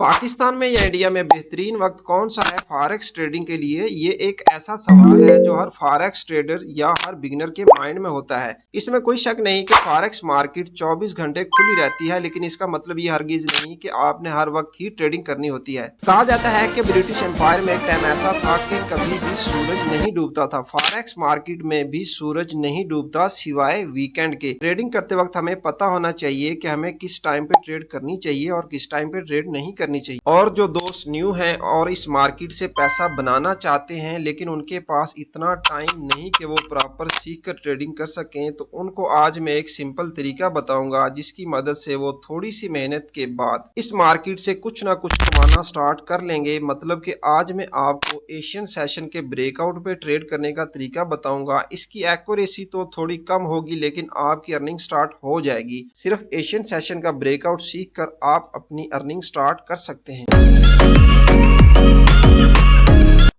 पाकिस्तान में या इंडिया में बेहतरीन वक्त कौन सा है फॉरेक्स ट्रेडिंग के लिए? ये एक ऐसा सवाल है जो हर फॉरेक्स ट्रेडर या हर बिगिनर के माइंड में होता है। इसमें कोई शक नहीं कि फॉरेक्स मार्केट 24 घंटे खुली रहती है, लेकिन इसका मतलब ये हरगिज नहीं कि आपने हर वक्त ही ट्रेडिंग करनी होती है। कहा जाता है कि ब्रिटिश एम्पायर में एक टाइम ऐसा था कि कभी भी सूरज नहीं डूबता था। फॉरेक्स मार्केट में भी सूरज नहीं डूबता सिवाय वीकेंड के। ट्रेडिंग करते वक्त हमें पता होना चाहिए कि हमें किस टाइम पे ट्रेड करनी चाहिए और किस टाइम पे ट्रेड नहीं करनी चाहिए। और जो दोस्त न्यू हैं और इस मार्केट से पैसा बनाना चाहते हैं लेकिन उनके पास इतना टाइम नहीं कि वो प्रॉपर सीख कर ट्रेडिंग कर सकें, तो उनको आज मैं एक सिंपल तरीका बताऊंगा जिसकी मदद से वो थोड़ी सी मेहनत के बाद इस मार्केट से कुछ ना कुछ कमाना स्टार्ट कर लेंगे। मतलब कि आज मैं आपको एशियन सेशन के ब्रेकआउट पे ट्रेड करने का तरीका बताऊंगा। इसकी एक्यूरेसी तो थोड़ी कम होगी लेकिन आपकी अर्निंग स्टार्ट हो जाएगी। सिर्फ एशियन सेशन का ब्रेकआउट सीख कर आप अपनी अर्निंग स्टार्ट कर सकते हैं।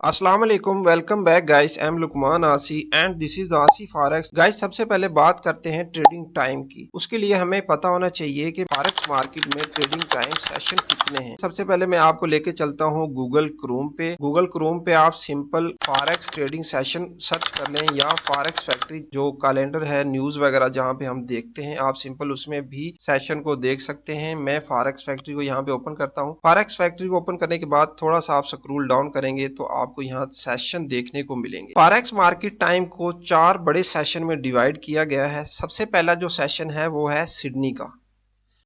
अस्सलाम वालेकुम, welcome back guys. I am Luqman Aasi and this is Aasi Forex. Guys सबसे पहले बात करते हैं ट्रेडिंग टाइम की। उसके लिए हमें पता होना चाहिए कि फॉरेक्स मार्केट में ट्रेडिंग टाइम सेशन कितने हैं। सबसे पहले मैं आपको लेके चलता हूं गूगल क्रोम पे। गूगल क्रोम पे आप simple forex trading session search कर लें या फॉरेक्स फैक्ट्री जो कैलेंडर है, न्यूज वगैरह जहां पे हम देखते हैं, आप सिंपल उसमें भी सेशन को देख सकते हैं। मैं फॉरेक्स फैक्ट्री को यहाँ पे ओपन करता हूँ। फॉरेक्स फैक्ट्री को ओपन करने के बाद थोड़ा सा आप स्क्रॉल डाउन करेंगे तो आपको यहाँ सेशन देखने को मिलेंगे। फॉरेक्स मार्केट टाइम को 4 बड़े सेशन में डिवाइड किया गया है। सबसे पहला जो सेशन है वो है सिडनी का।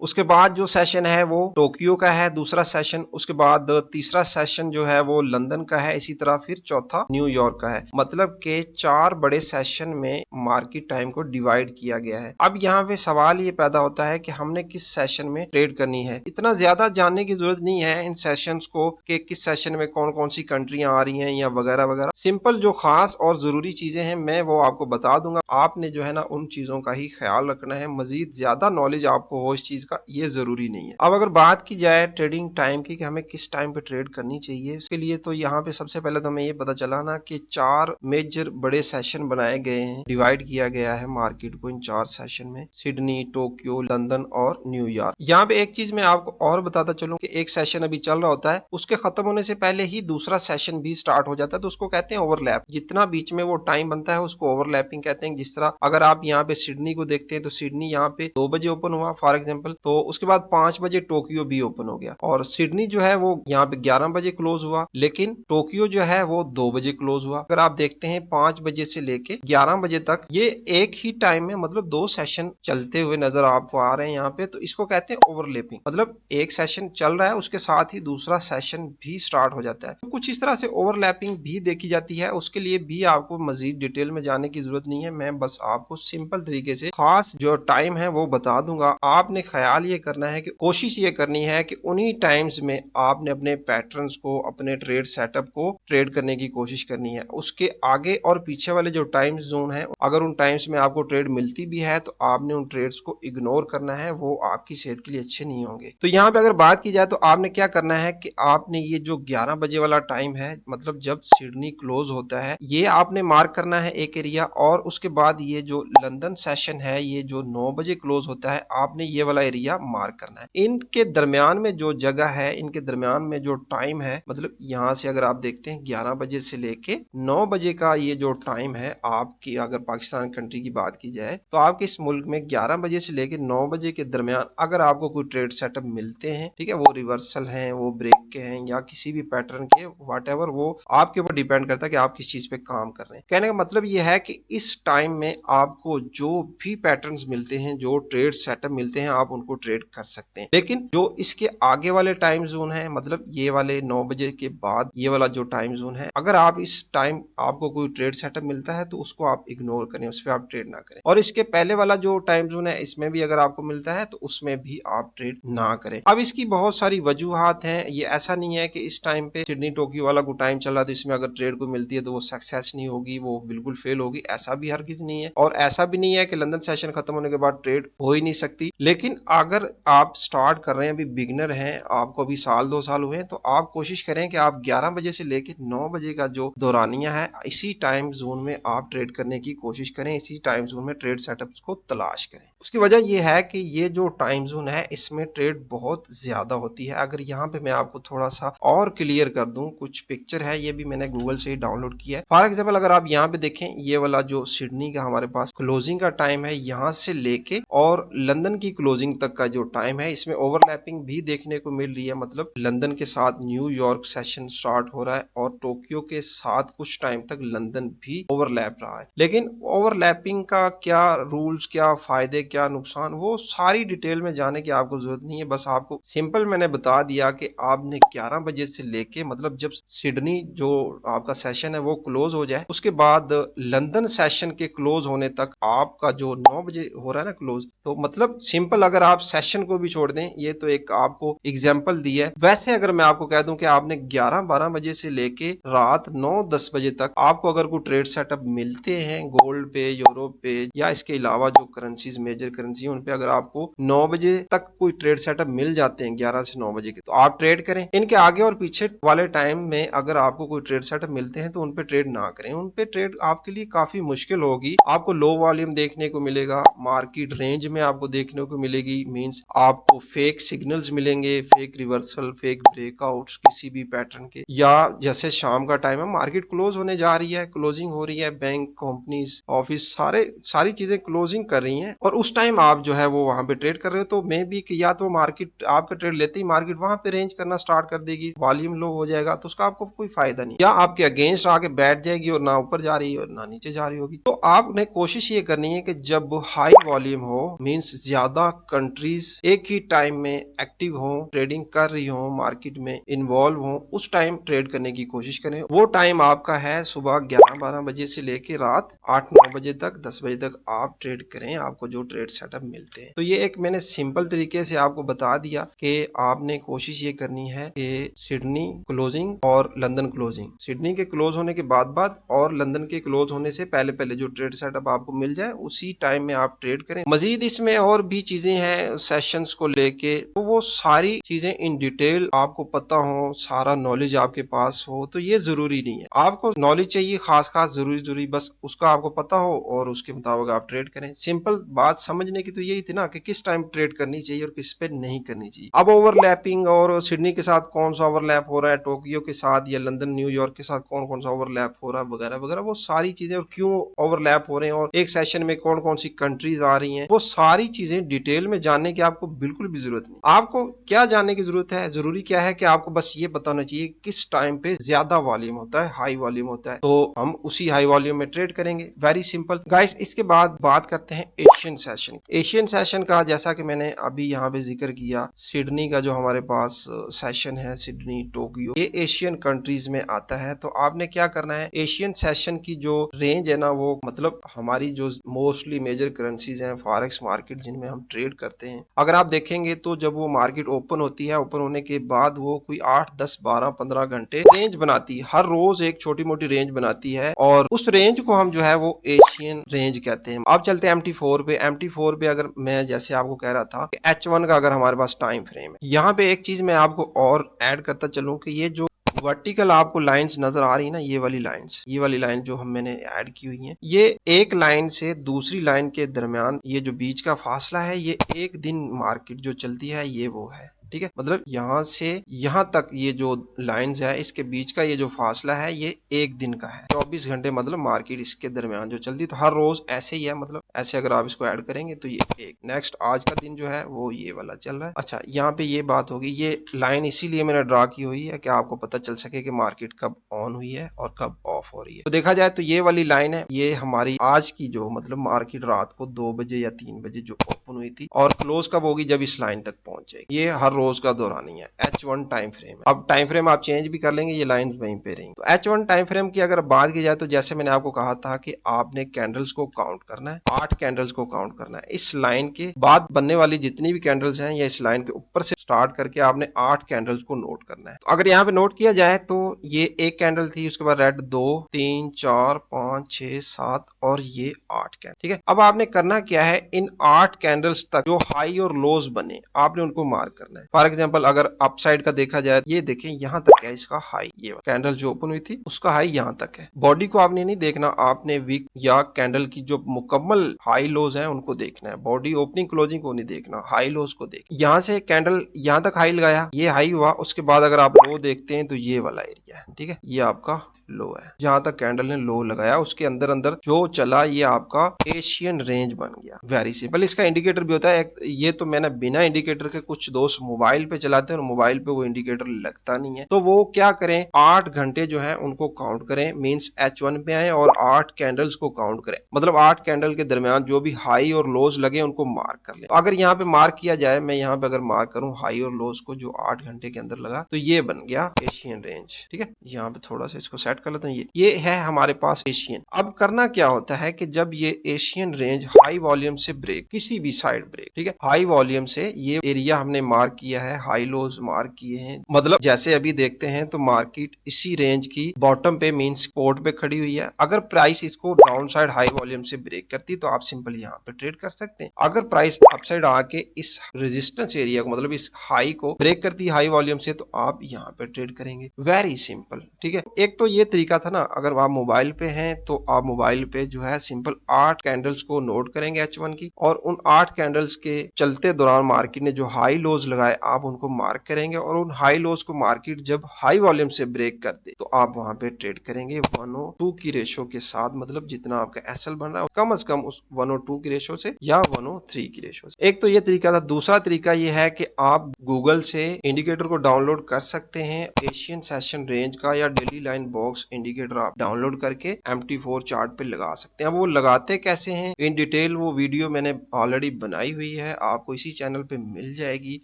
उसके बाद जो सेशन है वो टोक्यो का है, दूसरा सेशन। उसके बाद तीसरा सेशन जो है वो लंदन का है। इसी तरह फिर चौथा न्यूयॉर्क का है। मतलब के 4 बड़े सेशन में मार्केट टाइम को डिवाइड किया गया है। अब यहाँ पे सवाल ये पैदा होता है कि हमने किस सेशन में ट्रेड करनी है। इतना ज्यादा जानने की जरूरत नहीं है इन सेशंस को कि किस सेशन में कौन कौन सी कंट्रियां आ रही हैं या वगैरह वगैरह। सिंपल जो खास और जरूरी चीजें हैं मैं वो आपको बता दूंगा। आपने जो है ना उन चीजों का ही ख्याल रखना है। मजीद ज्यादा नॉलेज आपको हो इस चीज का ये जरूरी नहीं है। अब अगर बात की जाए ट्रेडिंग टाइम की कि हमें किस टाइम पे ट्रेड करनी चाहिए, उसके लिए तो यहाँ पे सबसे पहले तो हमें ये पता चला ना कि 4 मेजर बड़े सेशन बनाए गए हैं। डिवाइड किया गया है मार्केट को इन 4 सेशन में, सिडनी, टोक्यो, लंदन और न्यूयॉर्क। यहाँ पे एक चीज मैं आपको और बताता चलूं कि एक सेशन अभी चल रहा होता है, उसके खत्म होने से पहले ही दूसरा सेशन भी स्टार्ट हो जाता है, तो उसको कहते हैं ओवरलैप। जितना बीच में वो टाइम बनता है उसको ओवरलैपिंग कहते हैं। जिस तरह अगर आप यहाँ पे सिडनी को देखते हैं तो सिडनी यहाँ पे 2 बजे ओपन हुआ फॉर एग्जाम्पल, तो उसके बाद 5 बजे टोक्यो भी ओपन हो गया और सिडनी जो है वो यहाँ पे 11 बजे क्लोज हुआ, लेकिन टोक्यो जो है वो 2 बजे क्लोज हुआ। अगर आप देखते हैं 5 बजे से लेके 11 बजे तक ये एक ही टाइम में मतलब 2 सेशन चलते हुए नजर आपको आ रहे हैं यहाँ पे, तो इसको कहते हैं ओवरलैपिंग। मतलब एक सेशन चल रहा है उसके साथ ही दूसरा सेशन भी स्टार्ट हो जाता है। तो कुछ इस तरह से ओवरलैपिंग भी देखी जाती है। उसके लिए भी आपको मजीद डिटेल में जाने की जरूरत नहीं है। मैं बस आपको सिंपल तरीके से खास जो टाइम है वो बता दूंगा। आपने ख्याल ये करना है कि कोशिश ये करनी है कि उन्हीं टाइम्स में आपने अपने पैटर्न्स को, अपने ट्रेड सेटअप को ट्रेड करने की कोशिश करनी है। उसके आगे और पीछे वाले जो टाइम जोन है, अगर उन टाइम्स में आपको ट्रेड मिलती भी है तो आपने उन ट्रेड्स को इग्नोर करना है, वो आपकी सेहत के लिए अच्छे नहीं होंगे। तो यहाँ पे अगर बात की जाए तो आपने क्या करना है कि आपने ये जो 11 बजे वाला टाइम है, मतलब जब सिडनी क्लोज होता है, ये आपने मार्क करना है एक एरिया। और उसके बाद ये जो लंदन सेशन है, ये जो 9 बजे क्लोज होता है, आपने ये वाला एरिया मार्क करना है। इनके दरमियान में जो जगह है, इनके दरमियान में जो टाइम है, मतलब यहाँ से अगर आप देखते हैं 11 बजे से लेके 9 बजे का ये जो टाइम है आपकी, अगर पाकिस्तान कंट्री की बात की जाए तो आपके इस मुल्क में 11 बजे से लेके 9 बजे के दरमियान अगर आपको कोई ट्रेड सेटअप मिलते हैं, ठीक है, वो रिवर्सल हैं, वो ब्रेक के हैं या किसी भी पैटर्न के, व्हाटएवर, वो आपके ऊपर डिपेंड करता है कि आप किस चीज पे काम कर रहे हैं। कहने का मतलब ये है कि इस टाइम में आपको जो भी पैटर्न्स मिलते हैं, जो ट्रेड सेटअप मिलते हैं, आप उनको ट्रेड कर सकते हैं। लेकिन जो इसके आगे वाले टाइम जोन है, मतलब ये वाले 9 बजे के बाद ये वाला जो टाइम जोन है, अगर आप इस टाइम आपको कोई ट्रेड सेटअप मिलता है तो उसको आप इग्नोर करें, उस पर आप ट्रेड ना करें। और इसके पहले वाला जो टाइम जोन है, इसमें भी अगर आपको मिलता है तो उसमें भी आप ट्रेड ना करें। अब इसकी बहुत सारी वजूहात हैं। ये ऐसा नहीं है कि इस टाइम पे सिडनी टोक्यो वाला को टाइम चल रहा है तो इसमें अगर ट्रेड को मिलती है तो वो सक्सेस नहीं होगी, वो बिल्कुल फेल होगी, ऐसा भी हरगिज नहीं है। और ऐसा भी नहीं है कि लंदन सेशन खत्म होने के बाद ट्रेड हो ही नहीं सकती। लेकिन अगर आप स्टार्ट कर रहे हैं, अभी बिगिनर हैं, आपको अभी साल 2 साल हुए हैं, तो आप कोशिश करें कि आप 11 बजे से लेकर 9 बजे का जो दौरानिया है, इसी टाइम जोन में आप ट्रेड करने की कोशिश करें, इसी टाइम जोन में ट्रेड सेटअप्स को तलाश करें। उसकी वजह ये है कि ये जो टाइम जोन है इसमें ट्रेड बहुत ज्यादा होती है। अगर यहाँ पे मैं आपको थोड़ा सा और क्लियर कर दूं, कुछ पिक्चर है, ये भी मैंने गूगल से ही डाउनलोड किया है। फॉर एग्जाम्पल अगर आप यहाँ पे देखें, ये वाला जो सिडनी का हमारे पास क्लोजिंग का टाइम है, यहाँ से लेके और लंदन की क्लोजिंग तक का जो टाइम है, इसमें ओवरलैपिंग भी देखने को मिल रही है। मतलब लंदन के साथ न्यूयॉर्क सेशन स्टार्ट हो रहा है और टोक्यो के साथ कुछ टाइम तक लंदन भी ओवरलैप रहा है। लेकिन ओवरलैपिंग का क्या रूल्स, क्या फायदे, क्या नुकसान, वो सारी डिटेल में जाने की आपको जरूरत नहीं है। बस आपको सिंपल मैंने बता दिया कि आपने 11 बजे से लेके, मतलब जब सिडनी जो आपका सेशन है वो क्लोज हो जाए, उसके बाद लंदन सेशन के क्लोज होने तक आपका जो 9 बजे हो रहा है ना क्लोज, तो मतलब सिंपल अगर आप सेशन को भी छोड़ दें, ये तो एक आपको एग्जांपल दी है। वैसे अगर मैं आपको कह दूं कि आपने 11-12 बजे से लेके रात 9-10 बजे तक आपको अगर कोई ट्रेड सेटअप मिलते हैं गोल्ड पे, यूरो पे, या इसके अलावा जो करेंसीज मेजर करेंसी उन पे अगर आपको 9 बजे तक कोई ट्रेड सेटअप मिल जाते हैं 11 से 9 बजे के, तो आप ट्रेड करें। इनके आगे और पीछे वाले टाइम में अगर आपको कोई ट्रेड सेटअप मिलते हैं तो उन पे ट्रेड ना करें। उन पे ट्रेड आपके लिए काफी मुश्किल होगी। आपको लो वॉल्यूम देखने को मिलेगा, मार्केट रेंज में आपको देखने को मिलेगी, मींस आपको फेक सिग्नल्स मिलेंगे, फेक रिवर्सल, फेक ब्रेकआउट्स किसी भी पैटर्न के। या जैसे शाम का टाइम है, मार्केट क्लोज होने जा रही है, क्लोजिंग हो रही है, बैंक, कंपनीज, ऑफिस, सारी चीजें क्लोजिंग कर रही हैं और उस टाइम आप जो है वो वहां पे ट्रेड कर रहे हो, तो मे बी कि या तो मार्केट आपका ट्रेड लेते ही मार्केट वहां पे रेंज करना स्टार्ट कर देगी, वॉल्यूम लो हो जाएगा, तो उसका आपको कोई फायदा नहीं, या आपके अगेंस्ट आके बैठ जाएगी और ना ऊपर जा रही है और ना नीचे जा रही होगी। तो आपने कोशिश ये करनी है कि जब हाई वॉल्यूम हो, मींस ज्यादा कंट्रीज एक ही टाइम में एक्टिव हो, ट्रेडिंग कर रही हो, मार्केट में इन्वॉल्व हो, उस टाइम ट्रेड करने की कोशिश करें। वो टाइम आपका है सुबह 11-12 बजे से लेके रात 8-9 बजे तक, 10 बजे तक आप ट्रेड करें, आपको जो ट्रेड सेटअप मिलते हैं। तो ये एक मैंने सिंपल तरीके से आपको बता दिया कि आपने कोशिश ये करनी है कि सिडनी क्लोजिंग और लंदन क्लोजिंग, सिडनी के क्लोज होने के बाद और लंदन के क्लोज होने से पहले पहले जो ट्रेड सेटअप आपको मिल जाए उसी टाइम में आप ट्रेड करें। मजीद इसमें और भी चीजें हैं सेशंस को लेके, तो वो सारी चीजें इन डिटेल आपको पता हो, सारा नॉलेज आपके पास हो, तो ये जरूरी नहीं है। आपको नॉलेज चाहिए खास खास जरूरी, बस उसका आपको पता हो और उसके मुताबिक आप ट्रेड करें। सिंपल बात समझने की तो यही थी ना कि किस टाइम ट्रेड करनी चाहिए और किस पे नहीं करनी चाहिए। अब ओवरलैपिंग और सिडनी के साथ कौन सा ओवरलैप हो रहा है, टोक्यो के साथ या लंदन न्यूयॉर्क के साथ कौन कौन सा ओवरलैप हो रहा है वगैरह वगैरह, वो सारी चीजें और क्यों ओवरलैप हो रहे हैं और एक सेशन में कौन कौन सी कंट्रीज आ रही हैं, वो सारी चीजें डिटेल में जानने की आपको बिल्कुल भी जरूरत नहीं। आपको क्या जानने की जरूरत है, जरूरी क्या है कि आपको बस ये बताना चाहिए किस टाइम पे ज्यादा वॉल्यूम होता है, हाई वॉल्यूम होता है, तो हम उसी हाई वॉल्यूम में ट्रेड करेंगे। Very simple guys. इसके बाद बात करते हैं एशियन सेशन। एशियन सेशन का जैसा कि मैंने अभी यहाँ पे जिक्र किया, सिडनी का जो हमारे पास सेशन है, सिडनी, टोक्यो, ये एशियन कंट्रीज में आता है। तो आपने क्या करना है, एशियन सेशन की जो रेंज है ना, वो मतलब हमारी जो मोस्टली मेजर करेंसीज हैं फॉरेक्स मार्केट जिनमें हम ट्रेड करते हैं, अगर आप देखेंगे तो जब वो मार्केट ओपन होती है, ओपन होने के बाद वो कोई 8, 10, 12, 15 घंटे रेंज बनाती है, हर रोज एक छोटी मोटी रेंज बनाती है और उस रेंज को हम जो है वो एशियन रेंज कहते हैं। अब चलते हैं MT4 पे। MT4 पे अगर मैं जैसे आपको कह रहा था कि H1 का अगर हमारे पास टाइम फ्रेम है, यहाँ पे एक चीज मैं आपको और ऐड करता चलूं कि ये जो वर्टिकल आपको लाइंस नजर आ रही है ना, ये वाली लाइंस, ये वाली लाइन जो हम मैंने ऐड की हुई है, ये एक लाइन से दूसरी लाइन के दरमियान ये जो बीच का फासला है, ये एक दिन मार्केट जो चलती है ये वो है। ठीक है, मतलब यहां से यहां तक ये जो लाइंस है इसके बीच का ये जो फासला है ये एक दिन का है। 24 घंटे मतलब मार्केट इसके दरमियान जो चलती है, तो हर रोज ऐसे ही है, मतलब ऐसे अगर आप इसको ऐड करेंगे तो ये एक, नेक्स्ट आज का दिन जो है वो ये वाला चल रहा है। अच्छा, यहाँ पे ये बात होगी, ये लाइन इसीलिए मैंने ड्रा की हुई है कि आपको पता चल सके कि मार्केट कब ऑन हुई है और कब ऑफ हो रही है। तो देखा जाए तो ये वाली लाइन है, ये हमारी आज की जो मतलब मार्केट रात को 2 बजे या 3 बजे जो ओपन हुई थी, और क्लोज कब होगी, जब इस लाइन तक पहुंच जाएगी। ये हर रोज का दौरान ही है। H1 टाइम फ्रेम है। अब टाइम फ्रेम आप चेंज भी कर लेंगे, ये लाइन वहीं पे रहेंगी। तो H1 टाइम फ्रेम की अगर बात की जाए तो जैसे मैंने आपको कहा था कि आपने कैंडल्स को काउंट करना है, 8 कैंडल्स को काउंट करना है। इस लाइन के बाद बनने वाली जितनी भी कैंडल्स हैं या इस लाइन के ऊपर से स्टार्ट करके आपने 8 कैंडल्स को नोट करना है। तो अगर यहाँ पे नोट किया जाए तो ये एक कैंडल थी, उसके बाद रेड 2, 3, 4, 5, 6, 7 और ये 8 कैंडल। ठीक है, अब आपने करना क्या है, इन 8 कैंडल्स तक जो हाई और लोज बने आपने उनको मार्क करना है। है। फॉर एग्जाम्पल अगर अपसाइड का देखा जाए, ये देखें यहाँ तक है इसका हाई, ये कैंडल जो ओपन हुई थी उसका हाई यहाँ तक है। बॉडी को आपने नहीं देखना, आपने वीक या कैंडल की जो मुकम्मल हाई लोज है उनको देखना है, बॉडी ओपनिंग क्लोजिंग को नहीं देखना, हाई लोज को देख। यहाँ से कैंडल यहाँ तक हाई लगाया, ये हाई हुआ, उसके बाद अगर आप लो देखते हैं तो ये वाला एरिया है, ठीक है, ये आपका लो है। जहां तक कैंडल ने लो लगाया उसके अंदर अंदर जो चला ये आपका एशियन रेंज बन गया। Very simple. इसका इंडिकेटर भी होता है, ये तो मैंने बिना इंडिकेटर के, कुछ दोस्त मोबाइल पे चलाते हैं और मोबाइल पे वो इंडिकेटर लगता नहीं है, तो वो क्या करें, 8 घंटे जो है उनको काउंट करें, मींस H1 पे आए और 8 कैंडल्स को काउंट करें, मतलब 8 कैंडल के दरमियान जो भी हाई और लोज लगे उनको मार्क कर ले। अगर यहाँ पे मार्क किया जाए, मैं यहाँ पे अगर मार्क करूं हाई और लोज को जो 8 घंटे के अंदर लगा, तो ये बन गया एशियन रेंज, ठीक है। यहाँ पे थोड़ा सा इसको सेट कर लेते हैं, ये है हमारे पास एशियन। अब करना क्या होता है कि जब ये एशियन रेंज हाई वॉल्यूम से ब्रेक, किसी भी साइड ब्रेक, ठीक है, हाई वॉल्यूम से, ये एरिया हमने मार्क किया है, हाई लोज मार्क किए हैं, मतलब जैसे अभी देखते हैं तो मार्केट इसी रेंज की बॉटम पे मींस सपोर्ट पे खड़ी हुई है। अगर प्राइस इसको डाउन साइड हाई वॉल्यूम से ब्रेक करती तो आप सिंपल यहाँ पे ट्रेड कर सकते हैं। अगर प्राइस अपसाइड आके इस रेजिस्टेंस एरिया को, मतलब इस हाई को ब्रेक करती हाई वॉल्यूम से, तो आप यहाँ पे ट्रेड करेंगे। वेरी सिंपल, ठीक है। एक तो ये तरीका था ना, अगर आप मोबाइल पे हैं तो आप मोबाइल पे जो है सिंपल 8 कैंडल्स को नोट करेंगे H1 की, और उन 8 कैंडल्स के चलते दौरान मार्केट ने जो हाई लोज लगाए आप उनको मार्क करेंगे, और उन हाई लोज को मार्केट जब हाई वॉल्यूम से ब्रेक कर दे तो आप वहां पे ट्रेड करेंगे 102 की रेशो के साथ, मतलब जितना आपका SL बन रहा है कम से कम उस 102 की रेशो से या 103 की रेशो से। एक तो ये तरीका था। दूसरा तरीका ये है कि आप गूगल से इंडिकेटर को डाउनलोड कर सकते हैं, एशियन सेशन रेंज का या डेली लाइन बॉक्स इंडिकेटर आप डाउनलोड करके MT4 चार्ट पे लगा सकते हैं। अब वो लगाते कैसे हैं इन डिटेल, वो वीडियो मैंने ऑलरेडी बनाई हुई है, आपको इसी चैनल पे मिल जाएगी।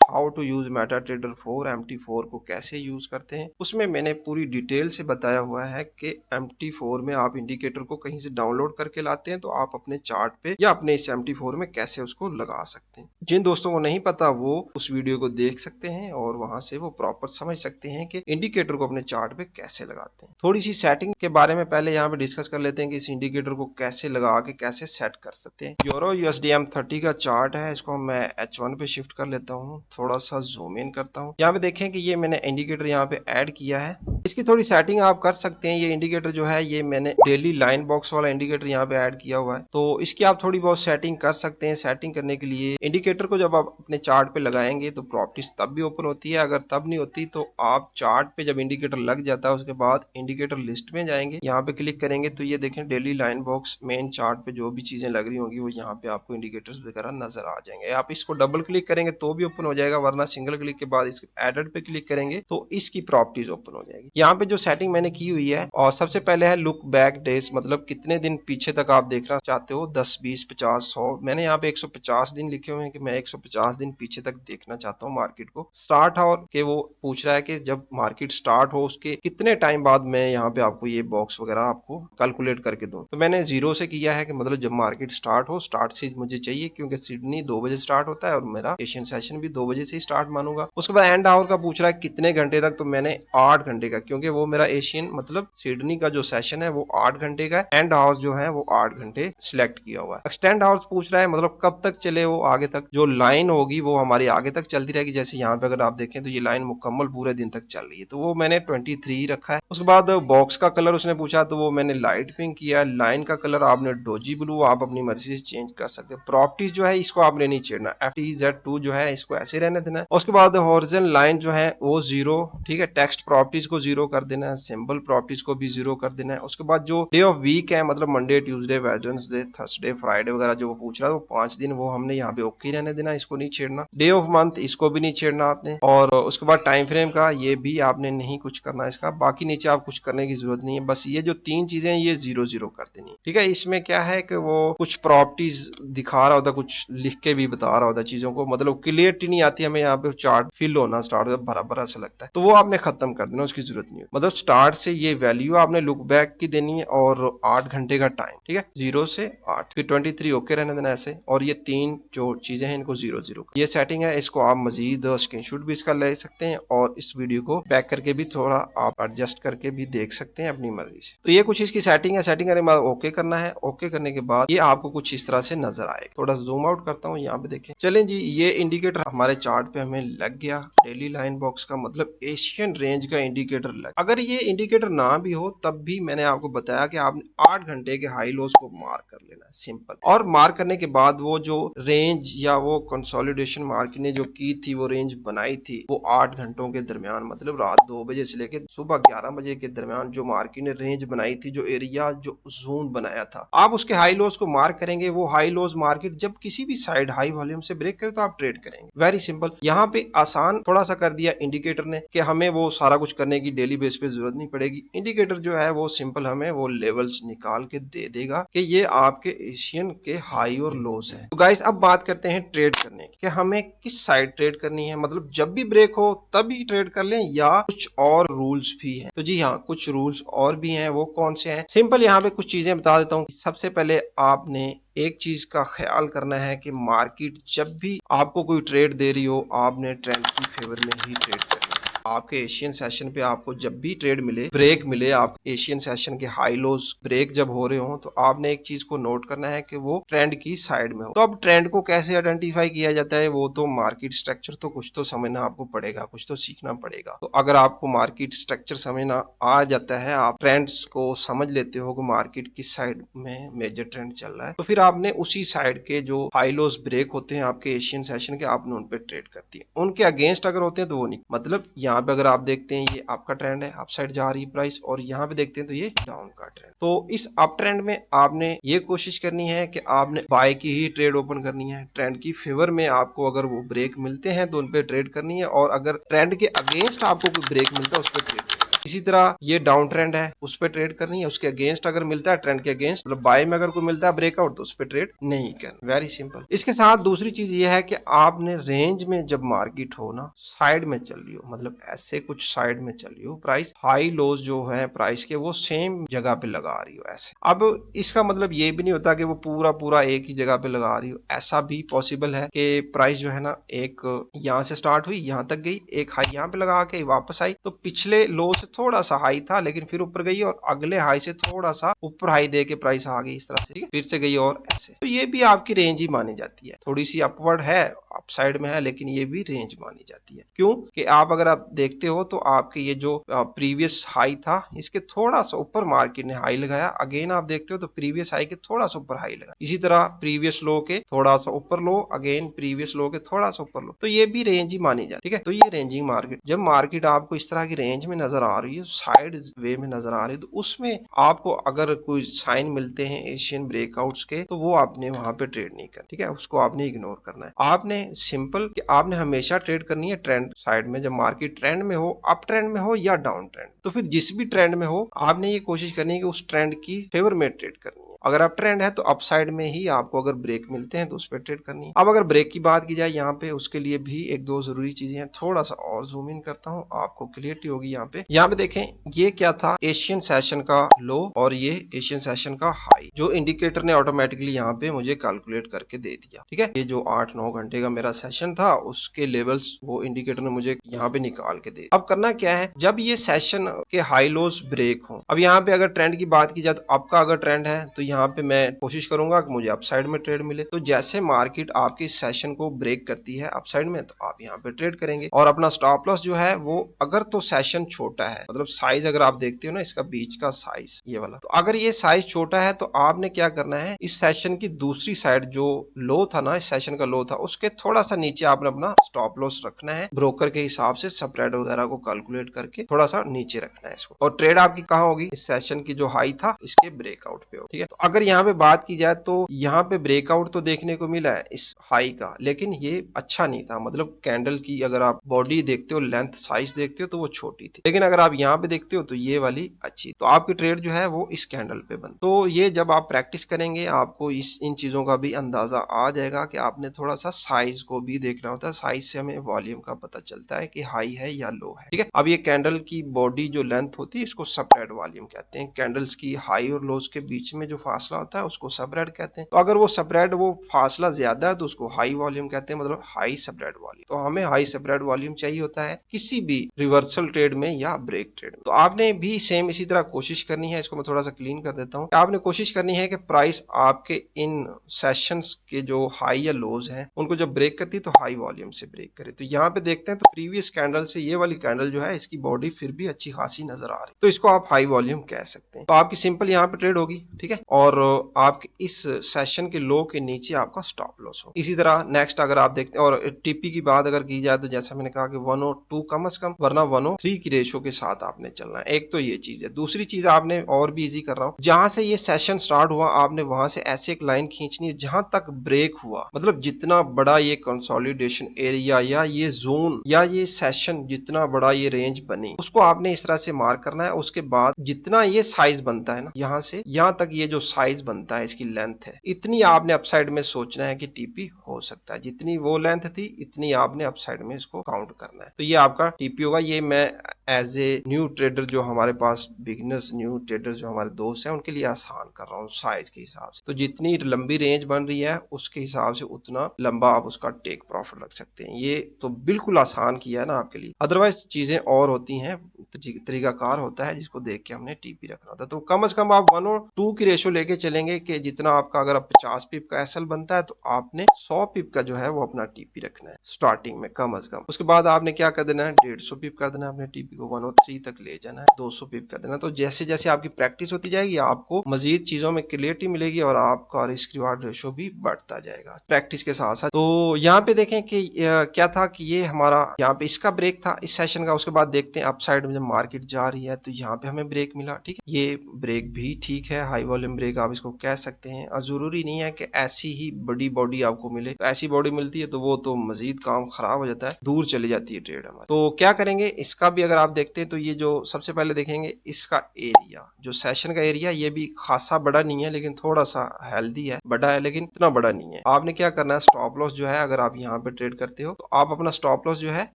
How to use MetaTrader 4, MT4 को कैसे यूज करते हैं, उसमें मैंने पूरी डिटेल से बताया हुआ है कि MT4 में आप इंडिकेटर को कहीं से डाउनलोड करके लाते हैं तो आप अपने चार्ट पे या अपने इस MT4 में कैसे उसको लगा सकते हैं। जिन दोस्तों को नहीं पता वो उस वीडियो को देख सकते हैं और वहां से वो प्रॉपर समझ सकते हैं कि इंडिकेटर को अपने चार्ट पे कैसे लगाते हैं। थोड़ी सी सेटिंग के बारे में पहले यहाँ पे डिस्कस कर लेते हैं कि इस इंडिकेटर को कैसे लगा के कैसे सेट कर सकते हैं। यूरो USD M30 का चार्ट है, इसको मैं H1 पे शिफ्ट कर लेता हूँ, थोड़ा सा जूम इन करता हूँ। यहाँ पे देखें कि ये मैंने इंडिकेटर यहाँ पे ऐड किया है, इसकी थोड़ी सेटिंग आप कर सकते हैं। ये इंडिकेटर जो है ये मैंने डेली लाइन बॉक्स वाला इंडिकेटर यहाँ पे ऐड किया हुआ है, तो इसकी आप थोड़ी बहुत सेटिंग कर सकते हैं। सेटिंग करने के लिए इंडिकेटर को जब आप अपने चार्ट पे लगाएंगे तो प्रॉपर्टीज तब भी ओपन होती है, अगर तब नहीं होती तो आप चार्ट पे जब इंडिकेटर लग जाता है उसके बाद इंडिकेटर लिस्ट में जाएंगे, यहाँ पे क्लिक करेंगे तो ये देखें daily line box main chart पे जो भी चीजें लग रही होंगी वो यहाँ पे आपको इंडिकेटर्स वगैरह नजर आ जाएंगे। आप इसको डबल क्लिक करेंगे तो भी ओपन हो जाएगा, वरना सिंगल क्लिक के बाद इस एडिट पे क्लिक करेंगे तो इसकी प्रॉपर्टीज ओपन हो जाएगी। यहाँ पे जो सेटिंग मैंने की हुई है, और सबसे पहले है लुक बैक डेज, मतलब कितने दिन पीछे तक आप देखना चाहते हो, 10, 20, 50, 100। मैंने यहाँ पे 150 दिन लिखे हुए हैं कि मैं 150 दिन पीछे तक देखना चाहता हूँ मार्केट को। स्टार्ट और के वो पूछ रहा है कि जब मार्केट स्टार्ट हो उसके कितने टाइम बाद मैं यहाँ पे आपको ये बॉक्स वगैरह आपको कैलकुलेट करके दूं। तो मैंने 0 से किया है कि मतलब जब मार्केट स्टार्ट हो, स्टार्ट से मुझे चाहिए, क्योंकि सिडनी 2 बजे स्टार्ट होता है और मेरा एशियन सेशन भी 2 बजे से ही स्टार्ट मानूंगा। उसके बाद एंड आवर का पूछ रहा है कितने घंटे तक, तो मैंने 8 घंटे का, क्योंकि वो मेरा एशियन मतलब सिडनी का जो सेशन है वो 8 घंटे का है। एंड आवर्स जो है वो 8 घंटे सिलेक्ट किया हुआ है। एक्सटेंड आवर्स पूछ रहा है, मतलब कब तक चले वो आगे तक, जो लाइन होगी वो हमारी आगे तक चलती रहेगी। जैसे यहाँ पे अगर आप देखें तो ये लाइन मुकम्मल पूरे दिन तक चल रही है, तो वो मैंने 23 रखा है। उसके बाद बॉक्स का कलर उसने पूछा तो वो मैंने लाइट पिंक किया। लाइन का कलर आपने डोजी ब्लू, आप अपनी मर्जी से चेंज कर सकते हैं। प्रॉपर्टीज जो है इसको आपने नहीं छेड़ना, FTZ2 जो है इसको ऐसे रहने देना है। उसके बाद हॉरिजॉन्टल लाइन जो है वो 0, ठीक है। टेक्स्ट प्रॉपर्टीज को 0 कर देना है, सिंबल प्रॉपर्टीज को भी 0 कर देना है। उसके बाद जो डे ऑफ वीक है, मतलब Monday, Tuesday, Wednesday, Thursday, Friday वगैरह जो वो पूछ रहा है वो 5 दिन वो हमने यहाँ पे ओके रहने देना, इसको नहीं छेड़ना। डे ऑफ मंथ इसको भी नहीं छेड़ना आपने, और उसके बाद टाइम फ्रेम का ये भी आपने नहीं कुछ करना इसका। बाकी नीचे आप कुछ करने की जरूरत नहीं है, बस ये जो 3 चीजें हैं ये 0 कर देनी, ठीक है। इसमें क्या है कि वो कुछ प्रॉपर्टीज दिखा रहा होता, कुछ लिख के भी बता रहा होता चीजों को, मतलब क्लियरिटी नहीं आती हमें यहाँ पे, चार्ट फिल होना स्टार्ट होता, भरा भरा सा लगता है, तो वो आपने खत्म कर देना, उसकी जरूरत जरूरत नहीं है। मतलब स्टार्ट से ये वैल्यू आपने लुक बैक की देनी है और 8 घंटे का टाइम, ठीक है, 0 से 8, फिर 23 ओके रहने देना ऐसे, और ये तीन जो चीजें हैं इनको 0 0, ये सेटिंग है। इसको आप मजीद स्क्रीनशॉट भी इसका ले सकते हैं और इस वीडियो को बैक करके भी थोड़ा आप एडजस्ट करके भी देख सकते हैं अपनी मर्जी से। तो ये कुछ इसकी सेटिंग है। सेटिंग करने के बाद ओके करना है। ओके करने के बाद ये आपको कुछ इस तरह से नजर आएगा। थोड़ा जूम आउट करता हूँ, यहाँ पे देखें। चलें जी, ये इंडिकेटर हमारे चार्ट पे हमें लग गया। डेली लाइन बॉक्स का मतलब एशियन रेंज का इंडिकेटर लग। अगर ये इंडिकेटर ना भी हो तब भी मैंने आपको बताया कि आपने 8 घंटे के हाई लोज को मार्क कर लेना है, सिंपल। और मार्क करने के बाद वो जो रेंज या वो कंसोलिडेशन मार्केट ने जो की थी, वो रेंज बनाई थी, वो 8 घंटों के दरमियान, मतलब रात 2 बजे से लेकर सुबह 11 बजे के दरमियान जो मार्केट ने रेंज बनाई थी, जो एरिया जो जोन बनाया था, आप उसके हाई लोज को मार्क करेंगे। वो हाई लोज मार्केट जब किसी भी साइड हाई वॉल्यूम से ब्रेक करे तो आप ट्रेड करेंगे। Very simple. यहाँ पे आसान थोड़ा सा कर दिया इंडिकेटर ने कि हमें वो सारा कुछ करने की डेली बेस पे जरूरत नहीं पड़ेगी। इंडिकेटर जो है वो सिंपल हमें वो लेवल्स निकाल के दे देगा कि ये आपके एशियन के हाई और लोज है। तो गाइस अब बात करते हैं ट्रेड करने की, कि हमें किस साइड ट्रेड करनी है। मतलब जब भी ब्रेक हो तभी ट्रेड कर लें या कुछ और रूल्स भी हैं? तो जी हाँ, कुछ रूल्स और भी हैं। वो कौन से हैं? सिंपल यहाँ पे कुछ चीजें बता देता हूँ। सबसे पहले आपने एक चीज का ख्याल करना है कि मार्केट जब भी आपको कोई ट्रेड दे रही हो, आपने ट्रेंड की फेवर में ही ट्रेड करना है। आपके एशियन सेशन पे आपको जब भी ट्रेड मिले, ब्रेक मिले, आप एशियन सेशन के हाई लोज ब्रेक जब हो रहे हो, तो आपने एक चीज को नोट करना है कि वो ट्रेंड की साइड में हो। तो अब ट्रेंड को कैसे आइडेंटिफाई किया जाता है, वो तो मार्केट स्ट्रक्चर तो कुछ तो समझना आपको पड़ेगा, कुछ तो सीखना पड़ेगा। तो अगर आपको मार्केट स्ट्रक्चर समझना आ जाता है, आप ट्रेंड्स को समझ लेते हो कि मार्केट किस साइड में मेजर ट्रेंड चल रहा है, तो फिर आपने उसी साइड के जो हाई लोज ब्रेक होते हैं आपके एशियन सेशन के, आपने उन पे ट्रेड करती है। उनके अगेंस्ट अगर होते हैं तो वो नहीं। मतलब यहाँ पे अगर आप देखते हैं ये आपका ट्रेंड है, अप साइड जा रही है प्राइस, और यहाँ पे देखते हैं तो ये डाउन का ट्रेंड। तो इस अप ट्रेंड में आपने ये कोशिश करनी है कि आपने बाय की ही ट्रेड ओपन करनी है। ट्रेंड की फेवर में आपको अगर वो ब्रेक मिलते हैं तो उन पे ट्रेड करनी है, और अगर ट्रेंड के अगेंस्ट आपको कोई ब्रेक मिलता है उस पर ट्रेड करनी है। इसी तरह ये डाउन ट्रेंड है, उस पर ट्रेड करनी है। उसके अगेंस्ट अगर मिलता है, ट्रेंड के अगेंस्ट, मतलब बाय में अगर कोई मिलता है ब्रेकआउट, तो उस पर ट्रेड नहीं करना। Very simple. इसके साथ दूसरी चीज ये है कि आपने रेंज में जब मार्केट हो ना, साइड में चल रही हो, मतलब ऐसे कुछ साइड में चल रही हो, प्राइस हाई लोज जो है प्राइस के वो सेम जगह पे लगा रही हो ऐसे। अब इसका मतलब ये भी नहीं होता कि वो पूरा पूरा एक ही जगह पे लगा रही हो। ऐसा भी पॉसिबल है कि प्राइस जो है ना, एक यहाँ से स्टार्ट हुई, यहाँ तक गई, एक हाई यहाँ पे लगा के वापस आई, तो पिछले लो से थोड़ा सा हाई था लेकिन फिर ऊपर गई, और अगले हाई से थोड़ा सा ऊपर हाई दे के प्राइस आ गई इस तरह से, ठीक है, फिर से गई और ऐसे। तो ये भी आपकी रेंज ही मानी जाती है। थोड़ी सी अपवर्ड है, अप साइड में है, लेकिन ये भी रेंज मानी जाती है। क्यों कि आप अगर आप देखते हो तो आपके ये जो प्रीवियस हाई था, इसके थोड़ा सा ऊपर मार्केट ने हाई लगाया। अगेन आप देखते हो तो प्रीवियस हाई के थोड़ा सा ऊपर हाई लगा। इसी तरह प्रीवियस लो के थोड़ा सा ऊपर लो, अगेन प्रीवियस लो के थोड़ा सा ऊपर लो, तो ये भी रेंज ही मानी जाती है, ठीक है। तो ये रेंजिंग मार्केट, जब मार्केट आपको इस तरह की रेंज में नजर आ रही है, साइड वे में नजर आ रही है, तो उसमें आपको अगर कोई साइन मिलते हैं एशियन ब्रेकआउट्स के, तो वो आपने वहां पे ट्रेड नहीं करना, ठीक है, उसको आपने इग्नोर करना है। आपने सिंपल कि आपने हमेशा ट्रेड करनी है ट्रेंड साइड में। जब मार्केट ट्रेंड में हो, अप ट्रेंड में हो या डाउन ट्रेंड, तो फिर जिस भी ट्रेंड में हो, आपने ये कोशिश करनी है कि उस ट्रेंड की फेवर में ट्रेड करनी है। अगर अप ट्रेंड है तो अप साइड में ही आपको अगर ब्रेक मिलते हैं तो उस पर ट्रेड करनी है। अब अगर ब्रेक की बात की जाए यहाँ पे, उसके लिए भी एक दो जरूरी चीजें हैं। थोड़ा सा और जूम इन करता हूँ, आपको क्लियरिटी होगी। यहाँ पे देखें, ये क्या था, एशियन सेशन का लो और ये एशियन सेशन का हाई, जो इंडिकेटर ने ऑटोमेटिकली यहाँ पे मुझे कैलकुलेट करके दे दिया, ठीक है। ये जो 8-9 घंटे का मेरा सेशन था, उसके लेवल्स वो इंडिकेटर ने मुझे यहाँ पे निकाल के दे। अब करना क्या है, जब ये सेशन के हाई लोज ब्रेक हो, अब यहाँ पे अगर ट्रेंड की बात की जाए तो आपका अगर ट्रेंड है तो यहाँ पे मैं कोशिश करूंगा कि मुझे अपसाइड में ट्रेड मिले। तो जैसे मार्केट आपकी सेशन को ब्रेक करती है अपसाइड में, तो आप यहाँ पे ट्रेड करेंगे। और अपना स्टॉप लॉस जो है वो, अगर तो सेशन छोटा है, मतलब साइज अगर आप देखते हो ना, इसका बीच का साइज ये वाला, तो अगर ये साइज छोटा है तो आपने क्या करना है, इस सेशन की दूसरी साइड जो लो था ना, इस सेशन का लो था, उसके थोड़ा सा नीचे आपने अपना स्टॉप लॉस रखना है। ब्रोकर के हिसाब से स्प्रेड वगैरह को कैलकुलेट करके थोड़ा सा नीचे रखना है इसको। और ट्रेड आपकी कहाँ होगी, इस सेशन की जो हाई था इसके ब्रेकआउट पे हो, ठीक है। तो अगर यहाँ पे बात की जाए तो यहाँ पे ब्रेकआउट तो देखने को मिला है, इस हाई का, लेकिन ये अच्छा नहीं था। मतलब कैंडल की अगर आप बॉडी देखते हो, लेंथ साइज देखते हो तो वो छोटी थी, लेकिन अगर आप यहाँ पे देखते हो तो ये वाली अच्छी। तो आपकी ट्रेड जो है वो इस कैंडल पे बंद। तो ये जब आप प्रैक्टिस करेंगे आपको इन चीजों का भी अंदाजा आ जाएगा कि आपने थोड़ा सा साइज को भी देखना होता है। साइज से हमें वॉल्यूम का पता चलता है कि हाई है या लो है, ठीक है। अब ये कैंडल की बॉडी जो लेंथ होती है इसको सबरेड वॉल्यूम कहते हैं। कैंडल्स की हाई और लोज के बीच में जो फासला होता है उसको सबरेड कहते हैं। तो अगर वो सबरेड वो फासला ज्यादा है तो उसको हाई वॉल्यूम कहते हैं, मतलब हाई सबरेड वॉल्यूम। तो हमें हाई सबरेड वॉल्यूम चाहिए होता है किसी भी रिवर्सल ट्रेड में या ब्रेक ट्रेड में। तो आपने भी सेम इसी तरह कोशिश करनी है। इसको मैं थोड़ा सा क्लीन कर देता हूँ। आपने कोशिश करनी है कि प्राइस आपके इन सेशंस के जो हाई या लोज हैं उनको जब ब्रेक करती है तो हाई वॉल्यूम से ब्रेक करे। तो यहाँ पे देखते हैं तो प्रीवियस कैंडल से ये वाली कैंडल जो है इसकी बॉडी फिर भी अच्छी खासी नजर आ रही है, तो इसको आप हाई वॉल्यूम कह सकते हैं। तो आपकी सिंपल यहाँ पे ट्रेड होगी, ठीक है, और आपके इस सेशन के लो के नीचे आपका स्टॉप लॉस हो। इसी तरह नेक्स्ट अगर आप देखते हैं, और टीपी की बात अगर की जाए तो जैसा मैंने कहा कि 102 कम से कम, वरना 103 की रेशो के साथ आपने चलना है। एक तो ये चीज है। दूसरी चीज आपने और भी इजी कर रहा हूँ, जहां से ये सेशन स्टार्ट हुआ आपने वहां से ऐसे एक लाइन खींचनी है जहां तक ब्रेक हुआ। मतलब जितना बड़ा ये कंसोलिडेशन एरिया या ये जोन या ये सेशन जितना बड़ा ये रेंज बनी उसको आपने इस तरह से मार्क करना है। उसके बाद जितना ये साइज बनता है ना, यहाँ से यहाँ तक ये जो साइज बनता है इसकी लेंथ है, इतनी आपने अपसाइड में सोचना है कि टीपी हो सकता है। जितनी वो लेंथ थी इतनी आपने अपसाइड में इसको काउंट करना है। तो ये आपका टीपी होगा। ये मैं एज ए न्यू ट्रेडर जो हमारे पास बिगिनर्स न्यू ट्रेडर जो हमारे दोस्त हैं उनके लिए आसान कर रहा हूँ साइज के हिसाब से। तो जितनी लंबी रेंज बन रही है उसके हिसाब से उतना लंबा आप उसका टेक प्रॉफिट रख सकते हैं। ये तो बिल्कुल आसान किया है ना आपके लिए। अदरवाइज चीजें और होती हैं, तरीकाकार होता है जिसको देख के हमने टीपी रखना होता है। तो कम से कम आप 1 और 2 की रेशो लेके चलेंगे कि जितना आपका अगर 50 पिप का एसएल बनता है तो आपने 100 पिप का जो है वो अपना टीपी रखना है स्टार्टिंग में कम से कम। उसके बाद आपने क्या कर देना है, 150 पिप कर देना है अपने टीपी को, 103 तक ले जाना है, 200 पिप कर देना। तो जैसे जैसे आपकी प्रैक्टिस होती जाएगी आपको मजीद चीजों में क्लियरिटी मिलेगी और आपका रिस्क रिवार्ड रेशो भी बढ़ता जाएगा प्रैक्टिस के साथ साथ। तो यहाँ पे देखें कि क्या था कि ये हमारा यहाँ पे इसका ब्रेक था इस सेशन का। उसके बाद देखते हैं अपसाइड में जब मार्केट जा रही है तो यहाँ पे हमें ब्रेक मिला, ठीक है। ये ब्रेक भी ठीक है, हाई वॉल्यूम ब्रेक आप इसको कह सकते हैं। और जरूरी नहीं है कि ऐसी ही बड़ी बॉडी आपको मिले। तो ऐसी बॉडी मिलती है तो वो तो मजीद काम खराब हो जाता है, दूर चली जाती है ट्रेड हमारी। तो क्या करेंगे, इसका भी अगर आप देखते हैं तो ये जो सबसे पहले देखेंगे इसका एरिया, जो सेशन का एरिया, ये भी खासा बड़ा नहीं है लेकिन थोड़ा सा हेल्दी है, बड़ा है लेकिन इतना बड़ा नहीं है। आपने क्या करना है, स्टॉप लॉस जो है अगर आप यहाँ पे ट्रेड करते हो तो आप अपना स्टॉप लॉस जो है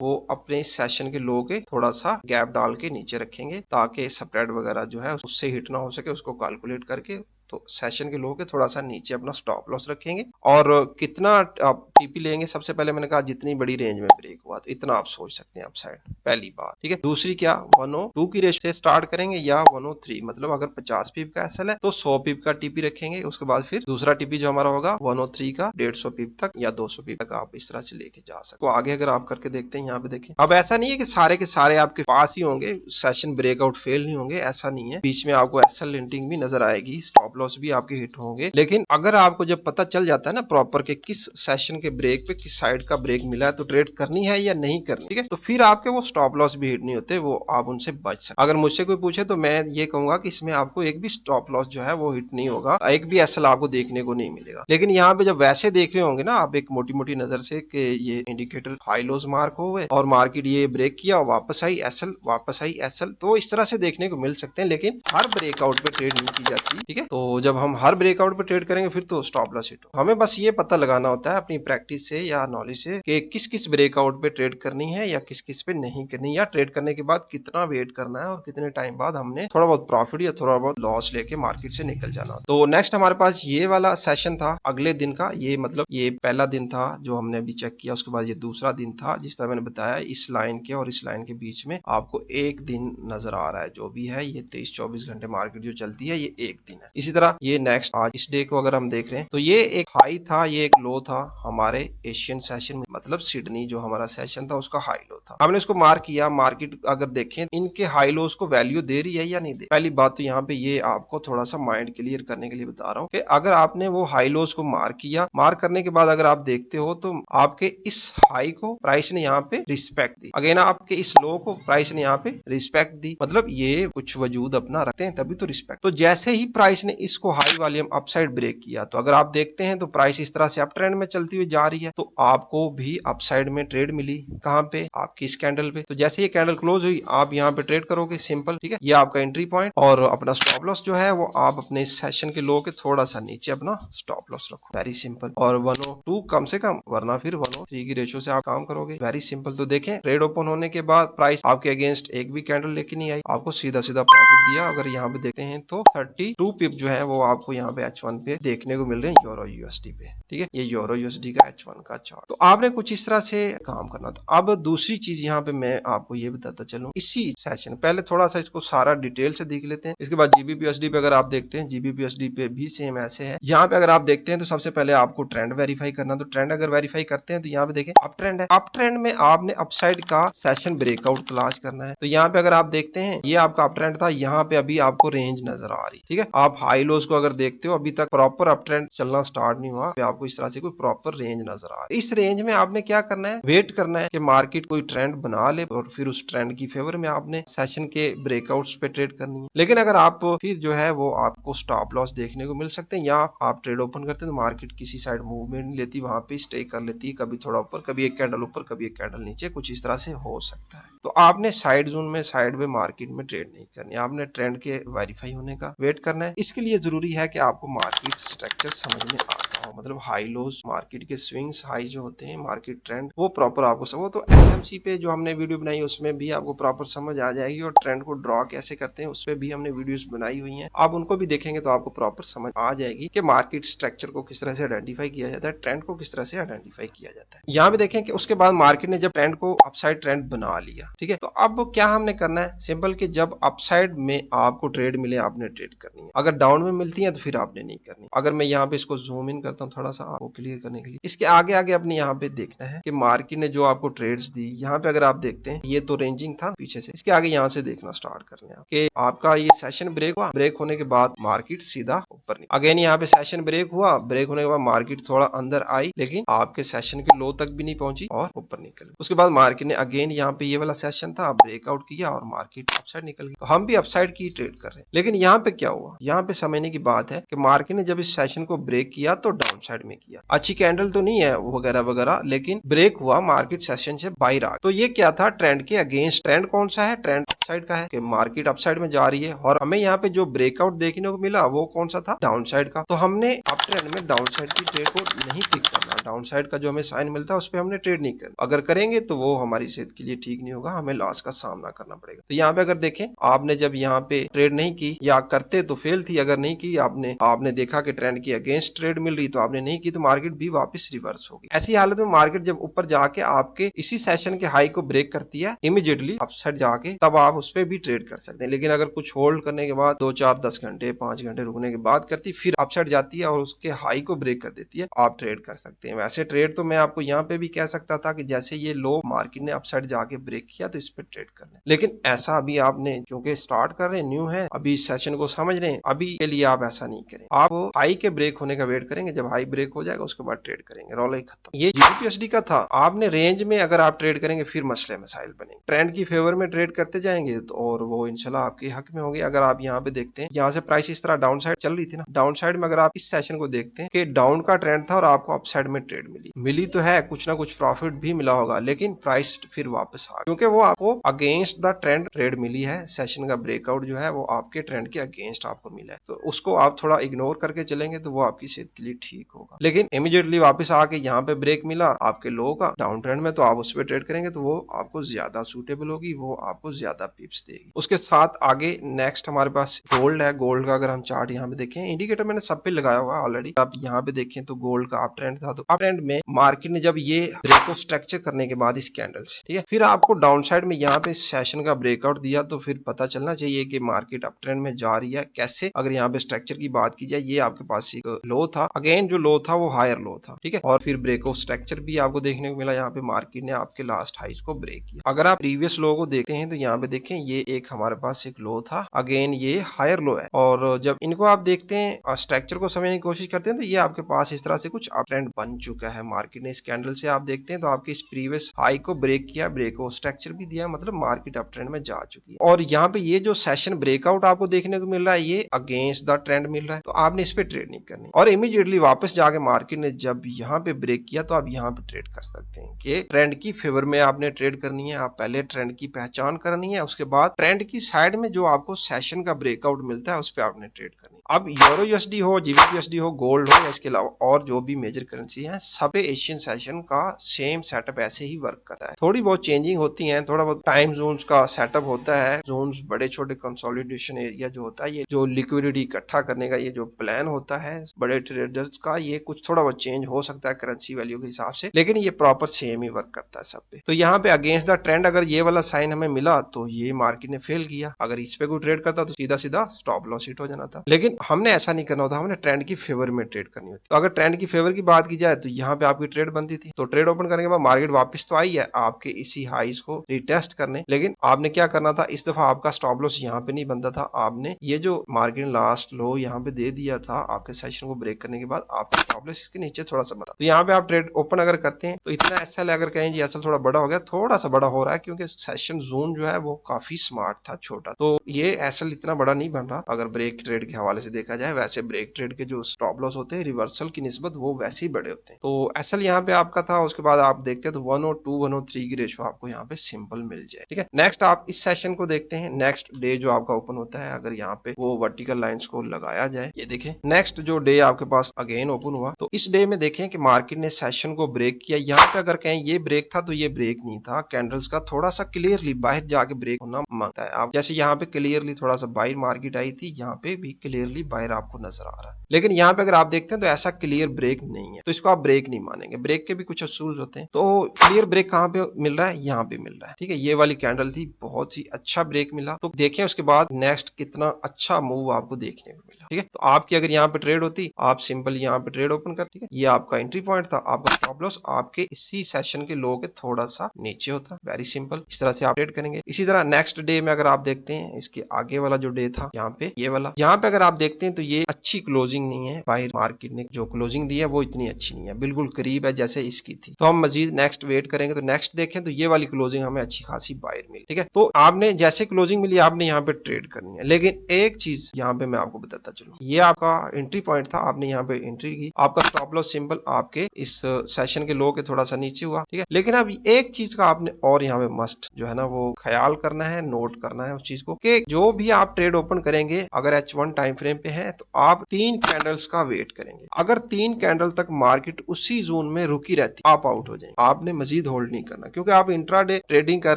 वो अपने सेशन के लो के थोड़ा सा गैप डाल के नीचे रखेंगे ताकि स्प्रेड वगैरह जो है उससे हिट ना हो सके। उसको कैलकुलेट करके तो सेशन के लो के थोड़ा सा नीचे अपना स्टॉप लॉस रखेंगे। और कितना आप टीपी लेंगे, सबसे पहले मैंने कहा जितनी बड़ी रेंज में ब्रेक हुआ तो इतना आप सोच सकते हैं अपसाइड, पहली बात, ठीक है। दूसरी क्या, 102 की रेंज से स्टार्ट करेंगे या 103, मतलब अगर 50 पीप का एसएल है तो 100 पीप का टीपी रखेंगे। उसके बाद फिर दूसरा टीपी जो हमारा होगा 103 का 150 पीप तक या 200 पीप तक आप इस तरह से लेके जा सकते हो। आगे अगर आप करके देखते हैं यहाँ पे देखें, अब ऐसा नहीं है कि सारे के सारे आपके पास ही होंगे, सेशन ब्रेकआउट फेल नहीं होंगे, ऐसा नहीं है। बीच में आपको एसएल लिंटिंग भी नजर आएगी, स्टॉप लॉस भी आपके हिट होंगे। लेकिन अगर आपको जब पता चल जाता है ना प्रॉपर के किस सेशन के ब्रेक पे किस साइड का ब्रेक मिला है तो ट्रेड करनी है या नहीं करनी, ठीक है, तो फिर आपके वो स्टॉप लॉस भी हिट नहीं होते, वो आप उनसे बच सकते। अगर मुझसे कोई पूछे तो मैं ये कहूंगा कि इसमें आपको एक भी स्टॉप लॉस जो है वो हिट नहीं होगा, एक भी एसएल आपको देखने को नहीं मिलेगा। लेकिन यहाँ पे जब वैसे देख रहे होंगे ना आप एक मोटी मोटी नजर से कि ये इंडिकेटर हाई लोज मार्क हो गए और मार्केट ये ब्रेक किया और वापस आई एसएल, वापस आई एसएल, तो इस तरह से देखने को मिल सकते हैं। लेकिन हर ब्रेकआउट पे ट्रेड नहीं की जाती, ठीक है। तो जब हम हर ब्रेकआउट पे ट्रेड करेंगे फिर तो स्टॉप लॉस हिट हो। हमें बस ये पता लगाना होता है अपनी प्रैक्टिस से या नॉलेज से कि किस किस ब्रेकआउट पे ट्रेड करनी है या किस किस पे नहीं करनी, या ट्रेड करने के बाद कितना वेट करना है और कितने टाइम बाद हमने थोड़ा बहुत प्रॉफिट या थोड़ा बहुत लॉस लेके मार्केट से निकल जाना। तो नेक्स्ट हमारे पास ये वाला सेशन था अगले दिन का। ये मतलब ये पहला दिन था जो हमने अभी चेक किया, उसके बाद ये दूसरा दिन था। जिस तरह मैंने बताया इस लाइन के और इस लाइन के बीच में आपको एक दिन नजर आ रहा है, जो भी है ये 23-24 घंटे मार्केट जो चलती है ये एक दिन है। इसी तरह ये नेक्स्ट आज इस डे को अगर हम देख रहे हैं तो ये एक हाई था, ये एक लो था हमारे एशियन सेशन में, मतलब सिडनी जो हमारा सेशन था उसका हाई लो था। हमने इसको मार्क किया। मार्केट अगर देखें इनके हाई लोस को वैल्यू दे रही है या नहीं दे। पहली बात तो यहाँ पे ये आपको थोड़ा सा माइंड क्लियर करने के लिए बता रहा हूँ कि अगर आपने वो हाई लोस को मार्क किया, मार्क करने के बाद अगर आप देखते हो तो आपके इस हाई को प्राइस ने यहाँ पे रिस्पेक्ट दी, अगेन आपके इस लो को प्राइस ने यहाँ पे रिस्पेक्ट दी, मतलब ये कुछ वजूद अपना रखते हैं तभी तो रिस्पेक्ट। तो जैसे ही प्राइस ने इसको हाई वाली हम अपसाइड ब्रेक किया, तो अगर आप देखते हैं तो प्राइस इस तरह से अप ट्रेंड में चलती हुई जा रही है, तो आपको भी अपसाइड में ट्रेड मिली। कहां पे? आपकी इस कैंडल पे। तो जैसे ये कैंडल क्लोज हुई, आप यहाँ पे ट्रेड करोगे, सिंपल, ठीक है। ये आपका एंट्री पॉइंट, और अपना स्टॉप लॉस जो है वो आप अपने इस सेशन के लो के थोड़ा सा नीचे अपना स्टॉप लॉस रखो, वेरी सिंपल। और 102 कम से कम, वरना फिर 103 की रेशियो से आप काम करोगे, वेरी सिंपल। तो देखें, ट्रेड ओपन होने के बाद प्राइस आपके अगेंस्ट एक भी कैंडल लेके नहीं आई, आपको सीधा सीधा प्रॉफिट दिया। अगर यहाँ पे देखते हैं तो 32 पिप जो है वो आपको यहाँ पे H1 पे देखने को मिल रहे हैं, यूरो यूएसडी पे, ठीक है। ये यूरो यूएसडी का H1 का चार्ट। तो आपने कुछ इस तरह से काम करना था। अब दूसरी चीज यहाँ पे मैं आपको ये बताता चलूं, इसी सेशन पहले थोड़ा सा इसको सारा डिटेल से देख लेते हैं। इसके बाद जीबीपीएसडी पे अगर आप देखते हैं, जीबीपीएसडी पे भी सेम ऐसे है। यहाँ पे अगर आप देखते हैं तो सबसे पहले आपको ट्रेंड वेरीफाई करना। तो ट्रेंड अगर वेरीफाई करते हैं तो यहाँ पे देखें अप ट्रेंड है। अप ट्रेंड में आपने अपसाइड का सेशन ब्रेकआउट तलाश करना है। तो यहाँ पे अगर आप देखते हैं ये आपका अप ट्रेंड था, यहाँ पे अभी आपको रेंज नजर आ रही, ठीक है। आप हाई लोज को अगर देखते हो, अभी तक प्रॉपर अप ट्रेंड चलना स्टार्ट नहीं हुआ, आपको इस तरह से कोई प्रॉपर रेंज नजर आ रही। इस रेंज में आपने क्या करना है, वेट करना है कि मार्केट कोई ट्रेंड बना ले, और फिर उस ट्रेंड की फेवर में आपने सेशन के ब्रेकआउट्स पे ट्रेड करनी है। लेकिन अगर आप फिर जो है वो आपको स्टॉप लॉस देखने को मिल सकते हैं, या आप ट्रेड ओपन करते हैं तो मार्केट किसी साइड मूवमेंट नहीं लेती, वहां पे स्टे कर लेती है, कभी थोड़ा ऊपर, कभी एक कैंडल ऊपर, कभी एक कैंडल नीचे, कुछ इस तरह से हो सकता है। तो आपने साइड जोन में, साइड में मार्केट में ट्रेड नहीं करनी, आपने ट्रेंड के वेरीफाई होने का वेट करना है। इसके लिए जरूरी है कि आपको मार्केट स्ट्रक्चर समझ में आता हो, मतलब हाई लोज, मार्केट के स्विंग्स हाई जो होते हैं, मार्केट ट्रेंड, वो प्रॉपर आपको समझ। तो एसएमसी पे जो हमने वीडियो बनाई उसमें भी आपको प्रॉपर समझ आ जाएगी, और ट्रेंड को ड्रॉ कैसे करते हैं उस पर भी हमने वीडियोस बनाई हुई हैं, आप उनको भी देखेंगे तो आपको प्रॉपर समझ आ जाएगी कि मार्केट स्ट्रक्चर को किस तरह से आइडेंटिफाई किया जाता है, ट्रेंड को किस तरह से आइडेंटिफाई किया जाता है। यहाँ पे देखें कि उसके बाद मार्केट ने जब ट्रेंड को अपसाइड ट्रेंड बना लिया, ठीक है, तो अब क्या हमने करना है, सिंपल कि जब अपसाइड में आपको ट्रेड मिले आपने ट्रेड करनी है, अगर डाउन में मिलती है तो फिर आपने नहीं करनी। अगर मैं यहाँ पे इसको जूम इन करता हूँ थोड़ा सा आपको क्लियर करने के लिए, इसके आगे आगे अपने यहाँ पे देखना है कि मार्केट ने जो आपको ट्रेड्स दी, यहाँ पे अगर आप देखते हैं ये तो रेंजिंग था पीछे से, इसके आगे यहाँ से देखना स्टार्ट करने हैं कि आपका ये सेशन ब्रेक हुआ, ब्रेक होने के बाद मार्केट सीधा ऊपर नहीं, अगेन यहाँ पे सेशन ब्रेक हुआ, ब्रेक होने के बाद मार्केट थोड़ा अंदर आई, लेकिन आपके सेशन के लो तक भी नहीं पहुंची और ऊपर निकल गई। उसके बाद मार्केट ने अगेन यहाँ पे ये वाला सेशन था, ब्रेकआउट किया और मार्केट अपसाइड निकल गई। तो हम भी अपसाइड की ट्रेड कर रहे हैं, लेकिन यहाँ पे क्या हुआ, यहाँ पे समझने की बात है कि मार्केट ने जब इस सेशन को ब्रेक किया तो डाउन साइड में किया, अच्छी कैंडल तो नहीं है वगैरह वगैरह, लेकिन ब्रेक हुआ, मार्केट सेशन से बाहर आ। तो ये क्या था, ट्रेंड के अगेंस्ट। ट्रेंड कौन सा है, ट्रेंड साइड का है कि मार्केट अपसाइड में जा रही है, और हमें यहाँ पे जो ब्रेकआउट देखने को मिला वो कौन सा था, डाउन साइड का। तो हमने अप ट्रेंड में डाउन साइड की ट्रेड को नहीं पिक करना, डाउन साइड का जो हमें साइन मिलता है उस पर हमने ट्रेड नहीं करना। अगर करेंगे तो वो हमारी सेहत के लिए ठीक नहीं होगा, हमें लॉस का सामना करना पड़ेगा। तो यहाँ पे अगर देखें, आपने जब यहाँ पे ट्रेड नहीं की, या करते तो फेल थी, अगर नहीं की, आपने देखा कि ट्रेंड की अगेंस्ट ट्रेड मिल रही तो आपने नहीं की, तो मार्केट भी वापस रिवर्स होगी। ऐसी हालत में मार्केट जब ऊपर जाके आपके इसी सेशन के हाई को ब्रेक करती है इमीडिएटली अपसाइड जाके, तब आप उस पर भी ट्रेड कर सकते हैं। लेकिन अगर कुछ होल्ड करने के बाद 2 4 10 घंटे 5 घंटे रुकने के बाद करती, फिर अपसाइड जाती है और उसके हाई को ब्रेक कर देती है, आप ट्रेड कर सकते हैं। वैसे ट्रेड तो मैं आपको यहाँ पे भी कह सकता था कि जैसे ये लो मार्केट ने अपसाइड जाके ब्रेक किया तो इस पर ट्रेड कर लें, लेकिन ऐसा अभी आपने, क्योंकि स्टार्ट कर रहे हैं, न्यू है, अभी इस सेशन को समझ रहे हैं, अभी के लिए आप ऐसा नहीं करें। आप हाई के ब्रेक होने का वेट करेंगे, जब हाई ब्रेक हो जाएगा उसके बाद ट्रेड करेंगे, रौला ही खत्म। ये जीबीपीएसडी का था। आपने रेंज में अगर आप ट्रेड करेंगे फिर मसले मसाइल बनेंगे, ट्रेंड की फेवर में ट्रेड करते जाएंगे तो, और वो इंशाल्लाह आपके हक में होंगे। अगर आप यहाँ पे देखते हैं, यहाँ से प्राइस इस तरह डाउन साइड चल रही थी ना, डाउन साइड में अगर आप इस सेशन को देखते हैं कि डाउन का ट्रेंड था और आपको अप साइड में ट्रेड मिली तो है, कुछ ना कुछ प्रॉफिट भी मिला होगा, लेकिन प्राइस फिर वापस आ, क्योंकि वो आपको अगेंस्ट द ट्रेंड ट्रेड मिली है। सेशन का ब्रेकआउट जो है वो आपके ट्रेंड के अगेंस्ट आपको मिला है, तो उसको आप थोड़ा इग्नोर करके चलेंगे तो वो आपकी सेहत के लिए ठीक होगा। लेकिन इमीडिएटली वापस आके यहाँ पे ब्रेक मिला आपके लो का डाउन ट्रेंड में, तो आप उस पर ट्रेड करेंगे तो वो आपको ज्यादा सूटेबल होगी, वो आपको ज्यादा पिप्स देगी। उसके साथ आगे नेक्स्ट हमारे पास गोल्ड है। गोल्ड का अगर हम चार्ट यहाँ पे देखें, इंडिकेटर मैंने सब पे लगाया हुआ ऑलरेडी, आप यहाँ पे देखें तो गोल्ड का अप ट्रेंड था, तो अप ट्रेंड में मार्केट ने जब ये ब्रेक को स्ट्रक्चर करने के बाद इस कैंडल से, ठीक है, फिर आपको डाउन साइड में यहाँ पे सेशन का ब्रेकआउट दिया, तो फिर पता चलना चाहिए कि मार्केट अप ट्रेंड में जा रही है कैसे। अगर यहाँ पे स्ट्रक्चर की बात की जाए, ये आपके पास एक लो था, अगेन अगेन जो लो था वो हायर लो था, ठीक है। और फिर ब्रेकआउट स्ट्रक्चर भी आपको देखने को मिला, यहाँ पे मार्केट ने आपके लास्ट हाइस को ब्रेक किया। अगर आप प्रीवियस लो को देखते हैं तो यहाँ पे देखें ये एक हमारे पास एक लो था, अगेन ये हायर लो है। और जब इनको आप देखते हैं स्ट्रक्चर को समझने की कोशिश करते हैं तो ये आपके पास इस तरह से कुछ अप ट्रेंड बन चुका है। मार्केट ने इस कैंडल से आप देखते हैं तो आपके इस प्रीवियस हाई को ब्रेक किया, ब्रेकआउट स्ट्रक्चर भी दिया, मतलब मार्केट अप ट्रेंड में जा चुकी है। और यहाँ पे ये जो सेशन ब्रेकआउट आपको देखने को मिल रहा है ये अगेंस्ट द ट्रेंड मिल रहा है, तो आपने इस पे ट्रेड नहीं करनी। और इमीडिएटली वापस जाके मार्केट ने जब यहाँ पे ब्रेक किया तो आप यहाँ पे ट्रेड कर सकते हैं कि ट्रेंड की फेवर में आपने ट्रेड करनी है। आप पहले ट्रेंड की पहचान करनी है, उसके बाद ट्रेंड की साइड में जो आपको सेशन का ब्रेकआउट मिलता है उस पर आपने ट्रेड करनी है। अब यूरो यूएसडी हो, जीबीपीयूएसडी हो, गोल्ड हो या इसके अलावा और जो भी मेजर करेंसी है, सब पे एशियन सेशन का सेम सेटअप ऐसे ही वर्क करता है। थोड़ी बहुत चेंजिंग होती है, थोड़ा बहुत टाइम जोन्स का सेटअप होता है, जोन्स बड़े छोटे कंसोलिडेशन एरिया जो होता है, ये जो लिक्विडिटी इकट्ठा करने का ये जो प्लान होता है बड़े ट्रेडर्स का, ये कुछ थोड़ा बहुत चेंज हो सकता है करेंसी वैल्यू के हिसाब से, लेकिन ये प्रॉपर सेम ही वर्क करता है सब पे। तो यहाँ पे अगेंस्ट द ट्रेंड अगर ये वाला साइन हमें मिला तो ये मार्केट ने फेल किया। अगर इस पे कोई ट्रेड करता तो सीधा सीधा स्टॉप लॉस हिट हो जाना था, लेकिन हमने ऐसा नहीं करना होता, हमने ट्रेंड की फेवर में ट्रेड करनी होती। तो अगर ट्रेंड की फेवर की बात की जाए तो यहाँ पे आपकी ट्रेड बनती थी, तो ट्रेड ओपन करने के बाद मार्केट वापस तो आई है आपके इसी हाइस को रिटेस्ट करने, लेकिन आपने क्या करना था, इस दफा आपका स्टॉप लॉस यहाँ पे नहीं बनता था। आपने ये जो मार्केट लास्ट लो यहाँ पे दे दिया था आपके सेशन को ब्रेक करने के बाद, आपका स्टॉप लॉस इसके नीचे थोड़ा सा बता, तो यहाँ पे आप ट्रेड ओपन अगर करते हैं तो इतना एसएल अगर कहें जी एसएल थोड़ा बड़ा हो गया, थोड़ा सा बड़ा हो रहा है क्योंकि सेशन जोन जो है वो काफी स्मार्ट था, छोटा, तो ये एसएल इतना बड़ा नहीं बन रहा अगर ब्रेक ट्रेड के हवाले से देखा जाए। वैसे ब्रेक ट्रेड के जो स्टॉप लॉस होते हैं रिवर्सल की निस्बत वो वैसे ही बड़े होते हैं। तो एसएल यहाँ पे आपका था, उसके बाद आप देखते हैं तो 102 103 की रेशो आपको यहाँ पे सिंपल मिल जाए, ठीक है। नेक्स्ट आप इस सेशन को देखते हैं, नेक्स्ट डे जो आपका ओपन होता है, अगर यहाँ पे वो वर्टिकल लाइंस को लगाया जाए, ये देखें नेक्स्ट जो डे आपके पास अगेन ओपन हुआ, तो इस डे में देखें कि मार्केट ने सेशन को ब्रेक किया। यहाँ पे अगर कहें ये ब्रेक था तो ये ब्रेक नहीं था, कैंडल्स का थोड़ा सा क्लियरली बाहर जाके ब्रेक होना मांगता है। आप जैसे यहाँ पे क्लियरली थोड़ा सा बाहर मार्केट आई थी, यहाँ पे भी क्लियरली बाहर आपको नजर आ रहा है, लेकिन यहाँ पे अगर आप देखते हैं तो ऐसा क्लियर ब्रेक नहीं है, तो इसको आप ब्रेक नहीं मानेंगे। ब्रेक के भी कुछ असूल होते हैं, तो क्लियर ब्रेक कहाँ पे मिल रहा है, यहाँ पे मिल रहा है, ठीक है। ये वाली कैंडल थी, बहुत ही अच्छा ब्रेक मिला, तो देखें उसके बाद नेक्स्ट कितना अच्छा मूव आपको देखने को मिला, ठीक है। तो आपकी अगर यहाँ पे ट्रेड होती, आप सिंपल यहाँ पे ट्रेड ओपन कर, ठीक है, ये आपका एंट्री पॉइंट था, आपका स्टॉप लॉस आपके इसी सेशन के लो के थोड़ा सा नीचे होता, वेरी सिंपल, इस तरह से आप ट्रेड करेंगे। इसी तरह नेक्स्ट डे में अगर आप देखते हैं, इसके आगे वाला जो डे था यहाँ पे, ये वाला, यहाँ पे अगर आप देखते हैं तो ये अच्छी क्लोजिंग नहीं है, बाहर मार्केट ने जो क्लोजिंग दी है वो इतनी अच्छी नहीं है, बिल्कुल करीब है जैसे इसकी थी। तो हम मजीद नेक्स्ट वेट करेंगे, तो नेक्स्ट देखें तो ये वाली क्लोजिंग हमें अच्छी खासी बाहर मिली, ठीक है। तो आपने जैसे क्लोजिंग मिली आपने यहाँ पे ट्रेड करनी है, लेकिन एक चीज यहाँ पे मैं आपको बताता चलूं, ये आपका एंट्री पॉइंट था, आपने यहाँ पे एंट्री की, आपका स्टॉप लॉस सिंपल आपके इस सेशन के लो के थोड़ा सा नीचे हुआ, ठीक है। लेकिन अब एक चीज का आपने और यहाँ पे मस्ट जो है ना वो ख्याल करना है, नोट करना है उस चीज को, कि जो भी आप ट्रेड ओपन करेंगे अगर H1 टाइम फ्रेम पे है तो आप 3 कैंडल्स का वेट करेंगे। अगर 3 कैंडल तक मार्केट उसी जोन में रुकी रहती, आप आउट हो जाएंगे, आपने मजीद होल्ड नहीं करना, क्योंकि आप इंट्राडे ट्रेडिंग कर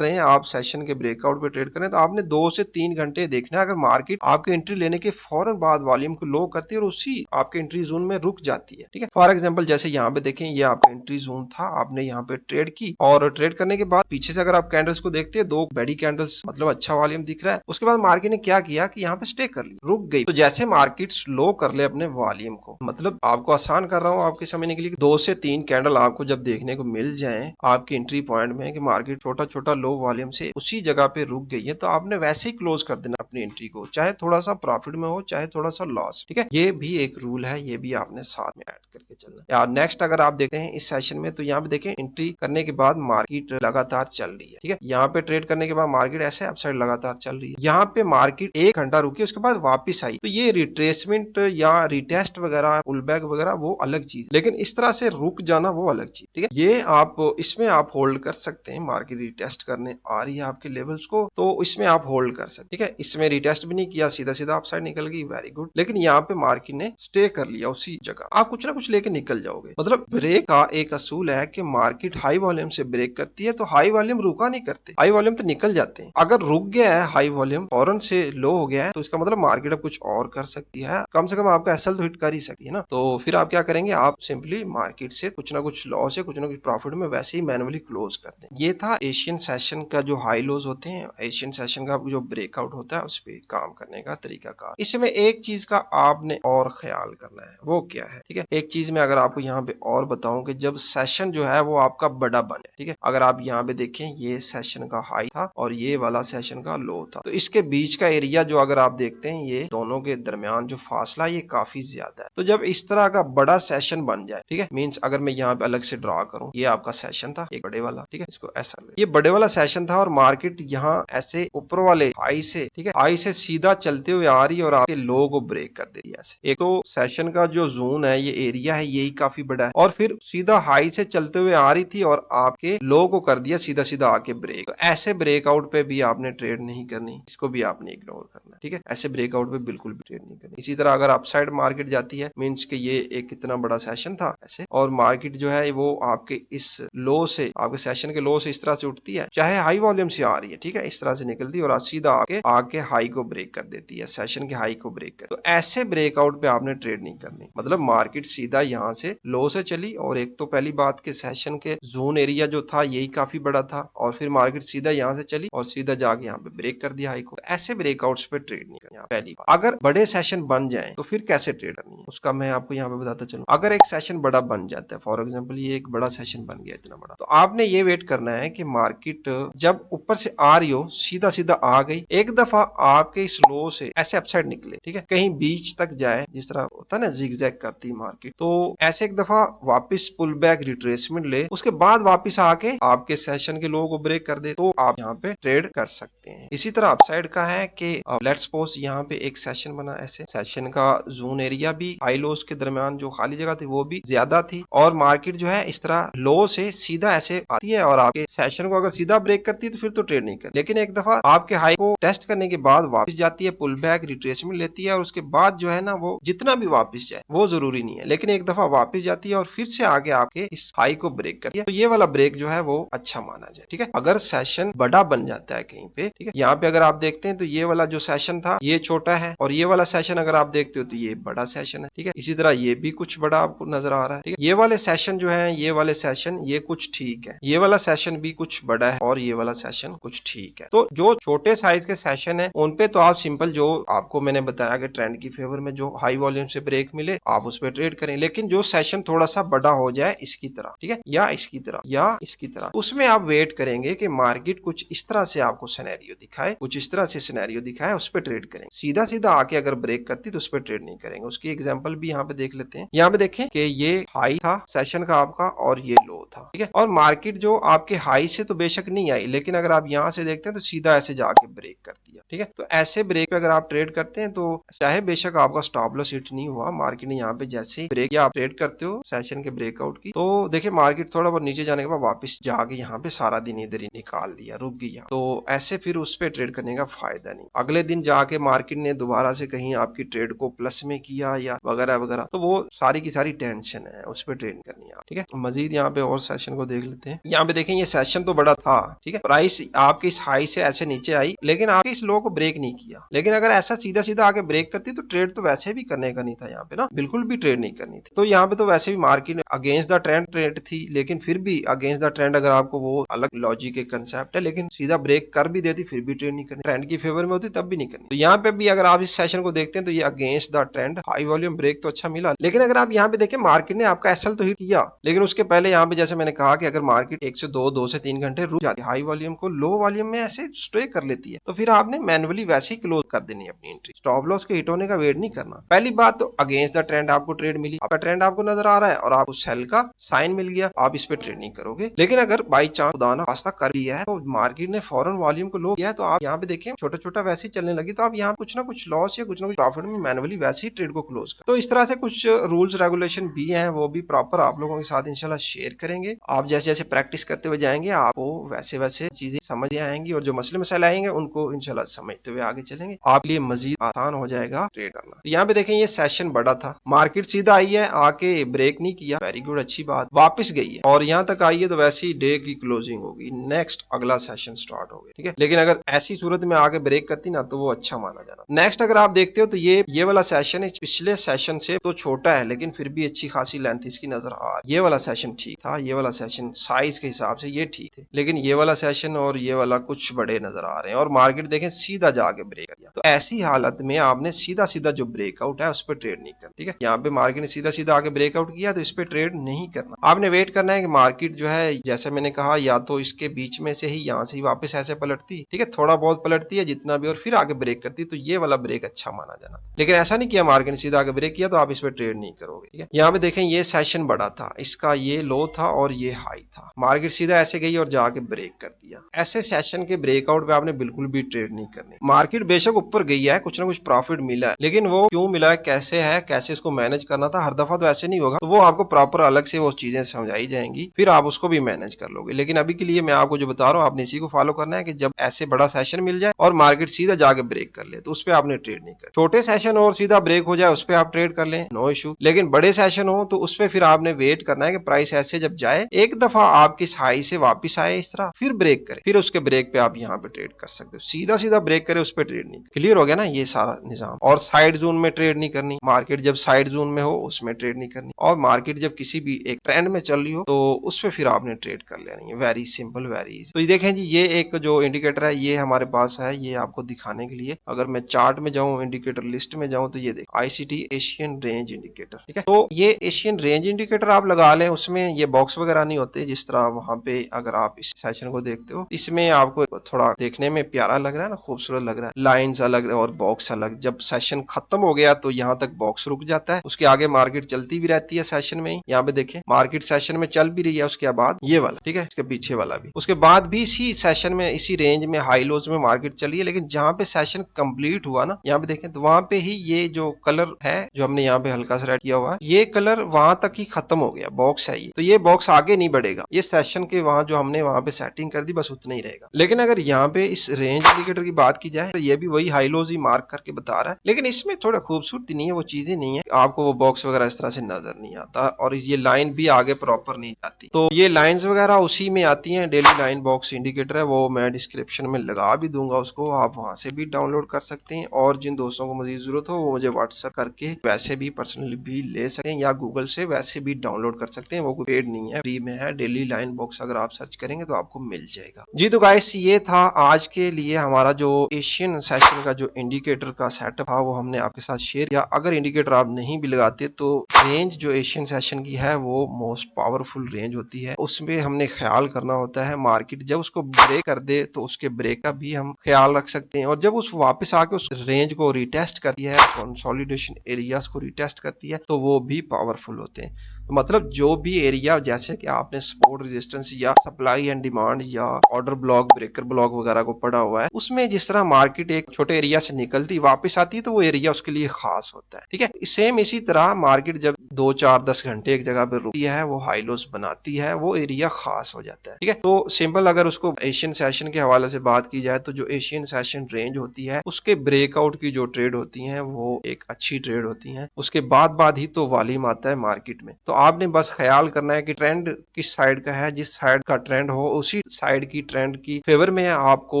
रहे हैं, आप सेशन के ब्रेकआउट पे ट्रेड कर रहे हैं, तो आपने 2 से 3 घंटे देखना है। अगर मार्केट आपके एंट्री लेने के फौरन बाद वॉल्यूम को लो करती है और उसी आपके एंट्री जोन में रुक जाती है, ठीक है। फॉर एग्जांपल जैसे यहाँ पे देखें, ये आपका एंट्री जोन था, आपने यहाँ पे ट्रेड की और ट्रेड करने के बाद पीछे से अगर आप कैंडल्स को देखते हैं, 2 बड़ी कैंडल्स, मतलब अच्छा वॉल्यूम दिख रहा है। उसके बाद मार्केट ने क्या किया कि यहाँ पे स्टे कर ली, रुक गई। तो जैसे मार्केट स्लो कर ले अपने वॉल्यूम को, मतलब आपको आसान कर रहा हूँ आपके समझने के लिए, 2 से 3 कैंडल आपको जब देखने को मिल जाए आपके एंट्री पॉइंट में कि मार्केट छोटा छोटा लो वॉल्यूम से उसी जगह पे रुक गई है, तो आपने वैसे ही क्लोज कर देना अपनी एंट्री को, चाहे थोड़ा सा प्रॉफिट में हो चाहे थोड़ा सा लॉस, ठीक है। ये भी एक रूल है, ये भी आपने साथ में ऐड करके चलना। यार नेक्स्ट अगर आप देखते हैं इस सेशन में, तो यहाँ पे देखें एंट्री करने के बाद मार्केट लगातार चल रही है, ठीक है। यहाँ पे ट्रेड करने के बाद मार्केट ऐसे अपसाइड लगातार चल रही है, यहाँ पे मार्केट 1 घंटा रुकी उसके बाद वापस आई, तो ये रिट्रेसमेंट या रिटेस्ट वगैरह पुल बैक वगैरह वो अलग चीज, लेकिन इस तरह से रुक जाना वो अलग चीज, ठीक है। ये आप इसमें आप होल्ड कर सकते हैं, मार्केट रिटेस्ट करने आ रही है आपके लेवल्स को, तो इसमें आप होल्ड कर सकते, ठीक है। इसमें रिटेस्ट भी नहीं किया, सीधा सीधा अपसाइड निकल गई, वेरी गुड। लेकिन यहाँ पे मार्केट ने स्टे कर लिया उसी जगह, आप कुछ ना कुछ लेके निकल जाओगे। मतलब ब्रेक का एक असूल है कि मार्केट हाई वॉल्यूम से ब्रेक करती है तो हाई वॉल्यूम रुका नहीं करते, हाई वॉल्यूम तो निकल जाते हैं। अगर रुक गया है हाई वॉल्यूम फौरन से लो हो गया है, तो इसका मतलब मार्केट अब कुछ और कर सकती है, कम से कम आपका एसएल तो हिट कर ही सकती है ना। तो फिर आप क्या करेंगे, आप सिंपली मार्केट से कुछ ना कुछ लॉस है कुछ ना कुछ प्रॉफिट में वैसे ही मैनुअली क्लोज कर दें। ये था एशियन सेशन का जो हाई लोज होते हैं, एशियन सेशन का जो ब्रेकआउट होता है उस पर काम करने का तरीका का। इसमें एक चीज का आपने और ख्याल करना है, वो क्या है, ठीक है। एक चीज मैं अगर आपको यहाँ पे और बताऊं कि जब सेशन जो है वो आपका बड़ा बने, ठीक है, अगर आप यहाँ पे देखें ये सेशन का हाई था और ये वाला सेशन का लो था, तो इसके बीच का एरिया जो अगर आप देखते हैं ये दोनों के दरमियान जो फासला ये काफी ज्यादा है। तो जब इस तरह का बड़ा सेशन बन जाए, ठीक है, मींस अगर मैं यहाँ पे अलग से ड्रा करूं, ये आपका सेशन था एक बड़े वाला, ठीक है, इसको ऐसा ये बड़े वाला सेशन था और मार्केट यहाँ ऐसे ऊपर वाले हाई से, ठीक है, हाई से सीधा चलते हुए आ रही है और आपके लो को ब्रेक कर दे रही है। एक तो सेशन का जो जोन है, ये एरिया है, यही काफी बड़ा है और फिर सीधा हाई से चलते हुए आ रही थी और आपके लो को कर दिया सीधा सीधा आके ब्रेक। तो ऐसे ब्रेकआउट पे भी आपने ट्रेड नहीं करनी, इसको भी आपने इग्नोर करना, ठीक है। ऐसे ब्रेकआउट पे बिल्कुल भी ट्रेड नहीं करनी। इसी तरह अगर अपसाइड मार्केट जाती है, मींस कि ये एक कितना बड़ा सेशन था ऐसे और मार्केट जो है वो आपके इस लो से, आपके सेशन के लो से इस तरह से उठती है, चाहे हाई वॉल्यूम से आ रही है, ठीक है, इस तरह से निकलती है और सीधा आके हाई को ब्रेक कर देती है, सेशन के हाई को ब्रेक कर। तो ऐसे ब्रेकआउट पे आपने ट्रेड नहीं करनी, मतलब मार्केट सीधा यहाँ से लो से चली और एक तो पहली बात के सेशन के जोन एरिया जो था यही काफी बड़ा था और फिर मार्केट सीधा यहाँ से चली और सीधा जाके यहाँ पे ब्रेक कर दिया हाई को। ऐसे ब्रेकआउट्स पे ट्रेड नहीं करना। पहली बात, अगर बड़े सेशन बन जाए तो फिर कैसे ट्रेड करनी है उसका मैं आपको यहाँ पे बताता चलूं। अगर एक सेशन बड़ा बन जाता है, फॉर एग्जाम्पल ये एक बड़ा सेशन बन गया इतना बड़ा, तो आपने ये वेट करना है कि मार्केट जब ऊपर से आ रही हो सीधा सीधा आ गई, एक दफा आपके इस लो से ऐसे अपसाइड निकले, ठीक है, कहीं बीच तक जाए, जिस तरह होता है ना जिगजैग करती मार्केट, तो ऐसे एक दफा वापस पुल बैक रिट्रेसमेंट ले, उसके बाद वापस आके आपके सेशन के लो को ब्रेक कर दे, तो आप यहाँ पे ट्रेड कर सकते हैं। इसी तरह अपसाइड का है कि लेट्स सपोज यहाँ पे एक सेशन बना, ऐसे सेशन का जोन एरिया भी हाई लोस के दरमियान जो खाली जगह थी वो भी ज्यादा थी और मार्केट जो है इस तरह लो से सीधा ऐसे आती है और आपके सेशन को अगर सीधा ब्रेक करती है तो फिर तो ट्रेड नहीं कर, लेकिन एक दफा आपके हाई को टेस्ट करने के बाद वापस जाती है, पुल बैक रिट्रेसमेंट लेती है और उसके बाद जो है ना वो जितना भी वापस जाए वो जरूरी नहीं है, लेकिन एक दफा वापस जाती है और फिर से आगे आपके इस हाई को ब्रेक करती है, तो ये वाला ब्रेक जो है वो अच्छा माना जाए, ठीक है। अगर सेशन बड़ा बन जाता है कहीं पे, ठीक है, यहाँ पे अगर आप देखते हैं तो ये वाला जो सेशन था ये छोटा है और ये वाला सेशन अगर आप देखते हो तो ये बड़ा सेशन है, ठीक है। इसी तरह ये भी कुछ बड़ा आपको नजर आ रहा है, ठीक है। ये वाले सेशन जो है, ये वाले सेशन ये कुछ ठीक है, ये वाला सेशन भी कुछ बड़ा है और ये वाला सेशन कुछ ठीक है। तो जो छोटे साइज के सेशन है उन पे तो आप सिंपल जो आपको मैंने बताया कि ट्रेंड की फेवर में जो हाई वॉल्यूम से ब्रेक मिले आप उस पर ट्रेड करें, लेकिन जो सेशन थोड़ा सा बड़ा हो जाए इसकी तरह, ठीक है, या इसकी तरह या इसकी तरह, उसमें आप वेट करेंगे कि मार्केट कुछ इस तरह से आपको सिनेरियो दिखाए, कुछ इस तरह से सिनेरियो दिखाए, उस पर ट्रेड करेंगे। सीधा सीधा आके अगर ब्रेक करती तो उस पर ट्रेड नहीं करेंगे। उसकी एग्जांपल भी यहाँ पे देख लेते हैं। यहाँ पे देखें कि ये हाई था सेशन का आपका और ये लो था, ठीक है, और मार्केट जो आपके हाई से तो बेशक नहीं आई, लेकिन अगर आप यहाँ से देखते हैं तो सीधा ऐसे जाके ब्रेक कर दिया, ठीक है। तो ऐसे ब्रेक पे अगर आप ट्रेड करते हैं तो चाहे बेशक आपका स्टॉप लॉस हिट नहीं हुआ, मार्केट ने यहाँ पे जैसे ही ब्रेक या आप ट्रेड करते हो सेशन के ब्रेकआउट की, तो देखिए मार्केट थोड़ा बहुत नीचे जाने के बाद वापस जाके यहाँ पे सारा दिन इधर ही निकाल दिया, रुक गया, तो ऐसे फिर उस पर ट्रेड करने का फायदा नहीं। अगले दिन जाके मार्केट ने दोबारा से कहीं आपकी ट्रेड को प्लस में किया या वगैरह वगैरह, तो वो सारी की सारी टेंशन है, उस पर ट्रेड करनी है, ठीक है। मजीद यहाँ पे और सेशन को देख लेते हैं। यहाँ पे देखें ये सेशन तो बड़ा था, ठीक है, प्राइस आपकी इस हाई से ऐसे नीचे आई लेकिन आपके इस लो को ब्रेक नहीं किया, लेकिन अगर ऐसा सीधा सीधा आके ब्रेक करती तो ट्रेड तो वैसे भी करने का नहीं था यहाँ पे ना, बिल्कुल भी ट्रेड नहीं करनी थी। तो यहाँ पे तो वैसे भी market against the trend trade थी, लेकिन फिर भी अगेंस्ट द ट्रेंड अगर आपको वो अलग लॉजिक के कंसेप्ट है, लेकिन सीधा ब्रेक कर भी देती फिर भी ट्रेड नहीं करनी, ट्रेंड की फेवर में होती तब भी नहीं करनी। तो यहाँ पे भी अगर आप इस सेशन को देखते हैं तो ये against the trend high volume break तो अच्छा मिला, लेकिन अगर आप यहाँ पे देखें मार्केट ने आपका एसएल तो हिट किया, लेकिन उसके पहले यहाँ पे जैसे मैंने कहा कि अगर मार्केट 1 से 2 से 3 घंटे रुक जाती है, हाई वॉल्यूम को लो वॉल्यूम में ऐसे स्टे कर लेती है, तो फिर आपने मैनुअली वैसे ही क्लोज कर देनी है अपनी एंट्री, स्टॉप लॉस के हिट होने का वेट नहीं करना। पहली बात तो अगेंस्ट द ट्रेंड आपको ट्रेड मिली, आपका ट्रेंड आपको नजर आ रहा है और आपको सेल का साइन मिल गया, आप इस पे ट्रेड नहीं करोगे। लेकिन अगर बाई चांस खुदा ना खास्ता कर लिया है तो मार्केट ने फौरन वॉल्यूम को लो किया है, तो आप यहाँ पे देखें छोटा छोटा वैसे ही चलने लगी, तो आप यहाँ कुछ ना कुछ लॉस या कुछ ना कुछ प्रॉफिट में मैनुअली वैसे ही ट्रेड को क्लोज कर। तो इस तरह से कुछ रूल्स रेगुलेशन भी हैं, वो भी प्रॉपर आप लोगों के साथ इंशाल्लाह शेयर करेंगे। आप जैसे जैसे प्रैक्टिस करते हुए जाएंगे आपको वैसे वैसे चीजें समझ आएंगी और जो मसले मसाइल आएंगे उनको इंशाल्लाह समझते हुए आगे चलेंगे, आप लिए मजीद आसान हो जाएगा ट्रेड करना। तो यहाँ पे देखें ये सेशन बड़ा था, मार्केट सीधा आई है, आके ब्रेक नहीं किया, वेरी गुड, अच्छी बात, वापस गई है और यहाँ तक आई है तो वैसे ही डे की क्लोजिंग होगी, नेक्स्ट अगला सेशन स्टार्ट हो गया, ठीक है। लेकिन अगर ऐसी सूरत में आगे ब्रेक करती ना तो वो अच्छा माना जाना। नेक्स्ट अगर आप देखते हो तो ये वाला सेशन पिछले सेशन से तो छोटा है लेकिन फिर भी अच्छी खासी लेंथ इसकी नजर आ रही है। ये वाला सेशन ठीक था, ये वाला सेशन साइज के हिसाब से ये ठीक थे, लेकिन ये वाला सेशन और ये वाला कुछ बड़े नजर आ रहे हैं और मार्केट देखें सीधा जाके ब्रेक किया। तो ऐसी हालत में आपने सीधा सीधा जो ब्रेकआउट है उस पर ट्रेड नहीं करना, ठीक है। यहाँ पे मार्केट ने सीधा सीधा आके ब्रेकआउट किया तो इस पे ट्रेड नहीं करना। आपने वेट करना है कि मार्केट जो है जैसे मैंने कहा या तो इसके बीच में से ही यहाँ से ही वापस ऐसे पलटती, ठीक है, थोड़ा बहुत पलटती है जितना भी, और फिर आगे ब्रेक करती, तो ये वाला ब्रेक अच्छा माना जाना। लेकिन ऐसा नहीं किया मार्केट ने सीधा आगे ब्रेक किया तो आप इस पे ट्रेड नहीं करोगे, ठीक है। यहाँ पे देखें ये सेशन बड़ा था, इसका ये लो था और ये हाई था, मार्केट सीधा ऐसे गई और जाके ब्रेक कर दिया। ऐसे सेशन के ब्रेकआउट पे आपने बिल्कुल भी ट्रेड नहीं करनी। मार्केट बेशक ऊपर गई है, कुछ ना कुछ प्रॉफिट मिला है, लेकिन वो क्यों मिला है, कैसे इसको मैनेज करना था, हर दफा तो ऐसे नहीं होगा, तो वो आपको प्रॉपर अलग से वो चीजें समझाई जाएंगी, फिर आप उसको भी मैनेज कर लोगे। लेकिन अभी के लिए मैं आपको जो बता रहा हूँ आपने इसी को फॉलो करना है कि जब ऐसे बड़ा सेशन मिल जाए और मार्केट सीधा जाके ब्रेक कर ले तो उस पर आपने ट्रेड नहीं कर। छोटे सेशन और सीधा ब्रेक हो जाए उस पर आप ट्रेड कर लें, नो इशू। लेकिन बड़े सेशन हो तो उस पर फिर आपने वेट करना है कि प्राइस ऐसे जब जाए, एक दफा आपकी हाई से वापिस आए इस तरह, फिर ब्रेक करे, फिर उसके ब्रेक पे आप यहाँ पे ट्रेड कर सकते हो। सीधा सीधा ब्रेक करे उस पर ट्रेड नहीं। क्लियर हो गया ना ये सारा निजाम। और साइड जोन में ट्रेड नहीं करनी, मार्केट जब साइड जोन में हो उसमें ट्रेड नहीं करनी, और मार्केट जब किसी भी एक ट्रेंड में चल रही हो तो उस पर फिर आपने ट्रेड कर लेनी है। Very simple, very easy. तो ये देखें जी, ये एक जो इंडिकेटर है ये हमारे पास है, ये आपको दिखाने के लिए अगर मैं चार्ट में जाऊं, इंडिकेटर लिस्ट में जाऊं, तो ये देख आईसीटी एशियन रेंज इंडिकेटर, ठीक है। तो ये एशियन रेंज इंडिकेटर आप लगा लें, उसमें ये बॉक्स वगैरह नहीं होते जिस तरह वहां पे अगर आप इस सेशन को देखते हो, इसमें आपको थोड़ा देखने में प्यारा लग रहा है ना, खूबसूरत लग रहा है, लाइंस अलग और बॉक्स अलग। जब सेशन खत्म हो गया तो यहाँ तक बॉक्स रुक जाता है, उसके आगे मार्केट चलती भी रहती है सेशन में ही। यहाँ पे देखें मार्केट सेशन में चल भी रही है, उसके बाद ये वाला, ठीक है, इसके पीछे वाला भी, उसके बाद भी इसी सेशन में इसी रेंज में हाई लोज में मार्केट चली है। लेकिन जहां पे सेशन कंप्लीट हुआ ना, यहाँ पे देखें तो वहां पे ही ये जो कलर है जो हमने यहाँ पे हल्का सा रेड किया हुआ है, ये कलर वहां तक ही खत्म हो गया, बॉक्स है ये, तो ये बॉक्स आगे नहीं बढ़ेगा, ये सेशन के वहां जो हमने वहां पे सेटिंग कर दी बस उतना ही रहेगा। लेकिन अगर यहाँ पे इस रेंज इंडिकेटर की बात की जाए तो ये भी वही हाई लोज ही मार्क करके बता रहा है, लेकिन इसमें थोड़ा खूबसूरती नहीं है, वो चीजें नहीं है, आपको वो बॉक्स वगैरह इस तरह से नजर नहीं आता, और ये लाइन भी आगे प्रॉपर नहीं जाती। तो ये लाइंस वगैरह उसी में आती हैं, डेली लाइन बॉक्स इंडिकेटर है, वो मैं डिस्क्रिप्शन में लगा भी दूंगा, उसको आप वहां से भी डाउनलोड कर सकते हैं। और जिन दोस्तों को मजीद जरूरत हो वो मुझे व्हाट्सएप करके वैसे भी पर्सनली भी ले सकते हैं, या गूगल से वैसे भी डाउनलोड कर सकते हैं, वो कोई पेड नहीं है, फ्री में है। डेली लाइन बॉक्स अगर आप सर्च करेंगे तो आपको मिल जाएगा जी। तो गाइस ये था आज के लिए हमारा जो एशियन सेशन का जो इंडिकेटर का सेटअप था वो हमने आपके साथ शेयर किया। अगर इंडिकेटर आप नहीं भी लगाते तो रेंज जो एशियन सेशन की है वो मोस्ट पावरफुल रेंज होती है, उसमें हमने ख्याल करना होता है। मार्केट जब उसको ब्रेक कर दे तो उसके ब्रेक का भी हम ख्याल रख सकते हैं, और जब उस वापस आके उस रेंज को रिटेस्ट करती है, कंसोलिडेशन एरियाज को रिटेस्ट करती है, तो वो भी पावरफुल होते हैं। तो मतलब जो भी एरिया जैसे कि आपने सपोर्ट रेजिस्टेंस या सप्लाई एंड डिमांड या ऑर्डर ब्लॉक ब्रेकर ब्लॉक वगैरह को पढ़ा हुआ है, उसमें जिस तरह मार्केट एक छोटे एरिया से निकलती वापस आती है तो वो एरिया उसके लिए खास होता है, ठीक है। सेम इसी तरह मार्केट जब 2 4 10 घंटे एक जगह पे रुकती है, वो हाई लोस बनाती है, वो एरिया खास हो जाता है, ठीक है। तो सिंपल अगर उसको एशियन सेशन के हवाले से बात की जाए तो जो एशियन सेशन रेंज होती है उसके ब्रेकआउट की जो ट्रेड होती है वो एक अच्छी ट्रेड होती है, उसके बाद ही तो वॉल्यूम आता है मार्केट में। तो आपने बस ख्याल करना है कि ट्रेंड किस साइड का है, जिस साइड का ट्रेंड हो उसी साइड की ट्रेंड की फेवर में आपको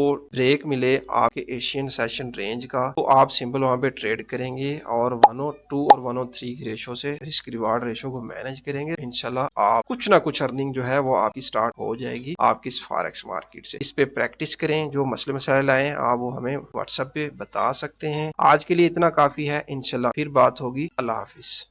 ब्रेक मिले आपके एशियन सेशन रेंज का, तो आप सिंपल वहां पे ट्रेड करेंगे और 102 और 103 की रेशो से रिस्क रिवार्ड रेशो को मैनेज करेंगे। इंशाल्लाह आप कुछ ना कुछ अर्निंग जो है वो आपकी स्टार्ट हो जाएगी आपकी इस फॉरेक्स मार्केट से। इस पे प्रैक्टिस करें, जो मसले मसाइल आए आप वो हमें व्हाट्सएप पे बता सकते हैं। आज के लिए इतना काफी है, इंशाल्लाह फिर बात होगी। अल्लाह हाफिज।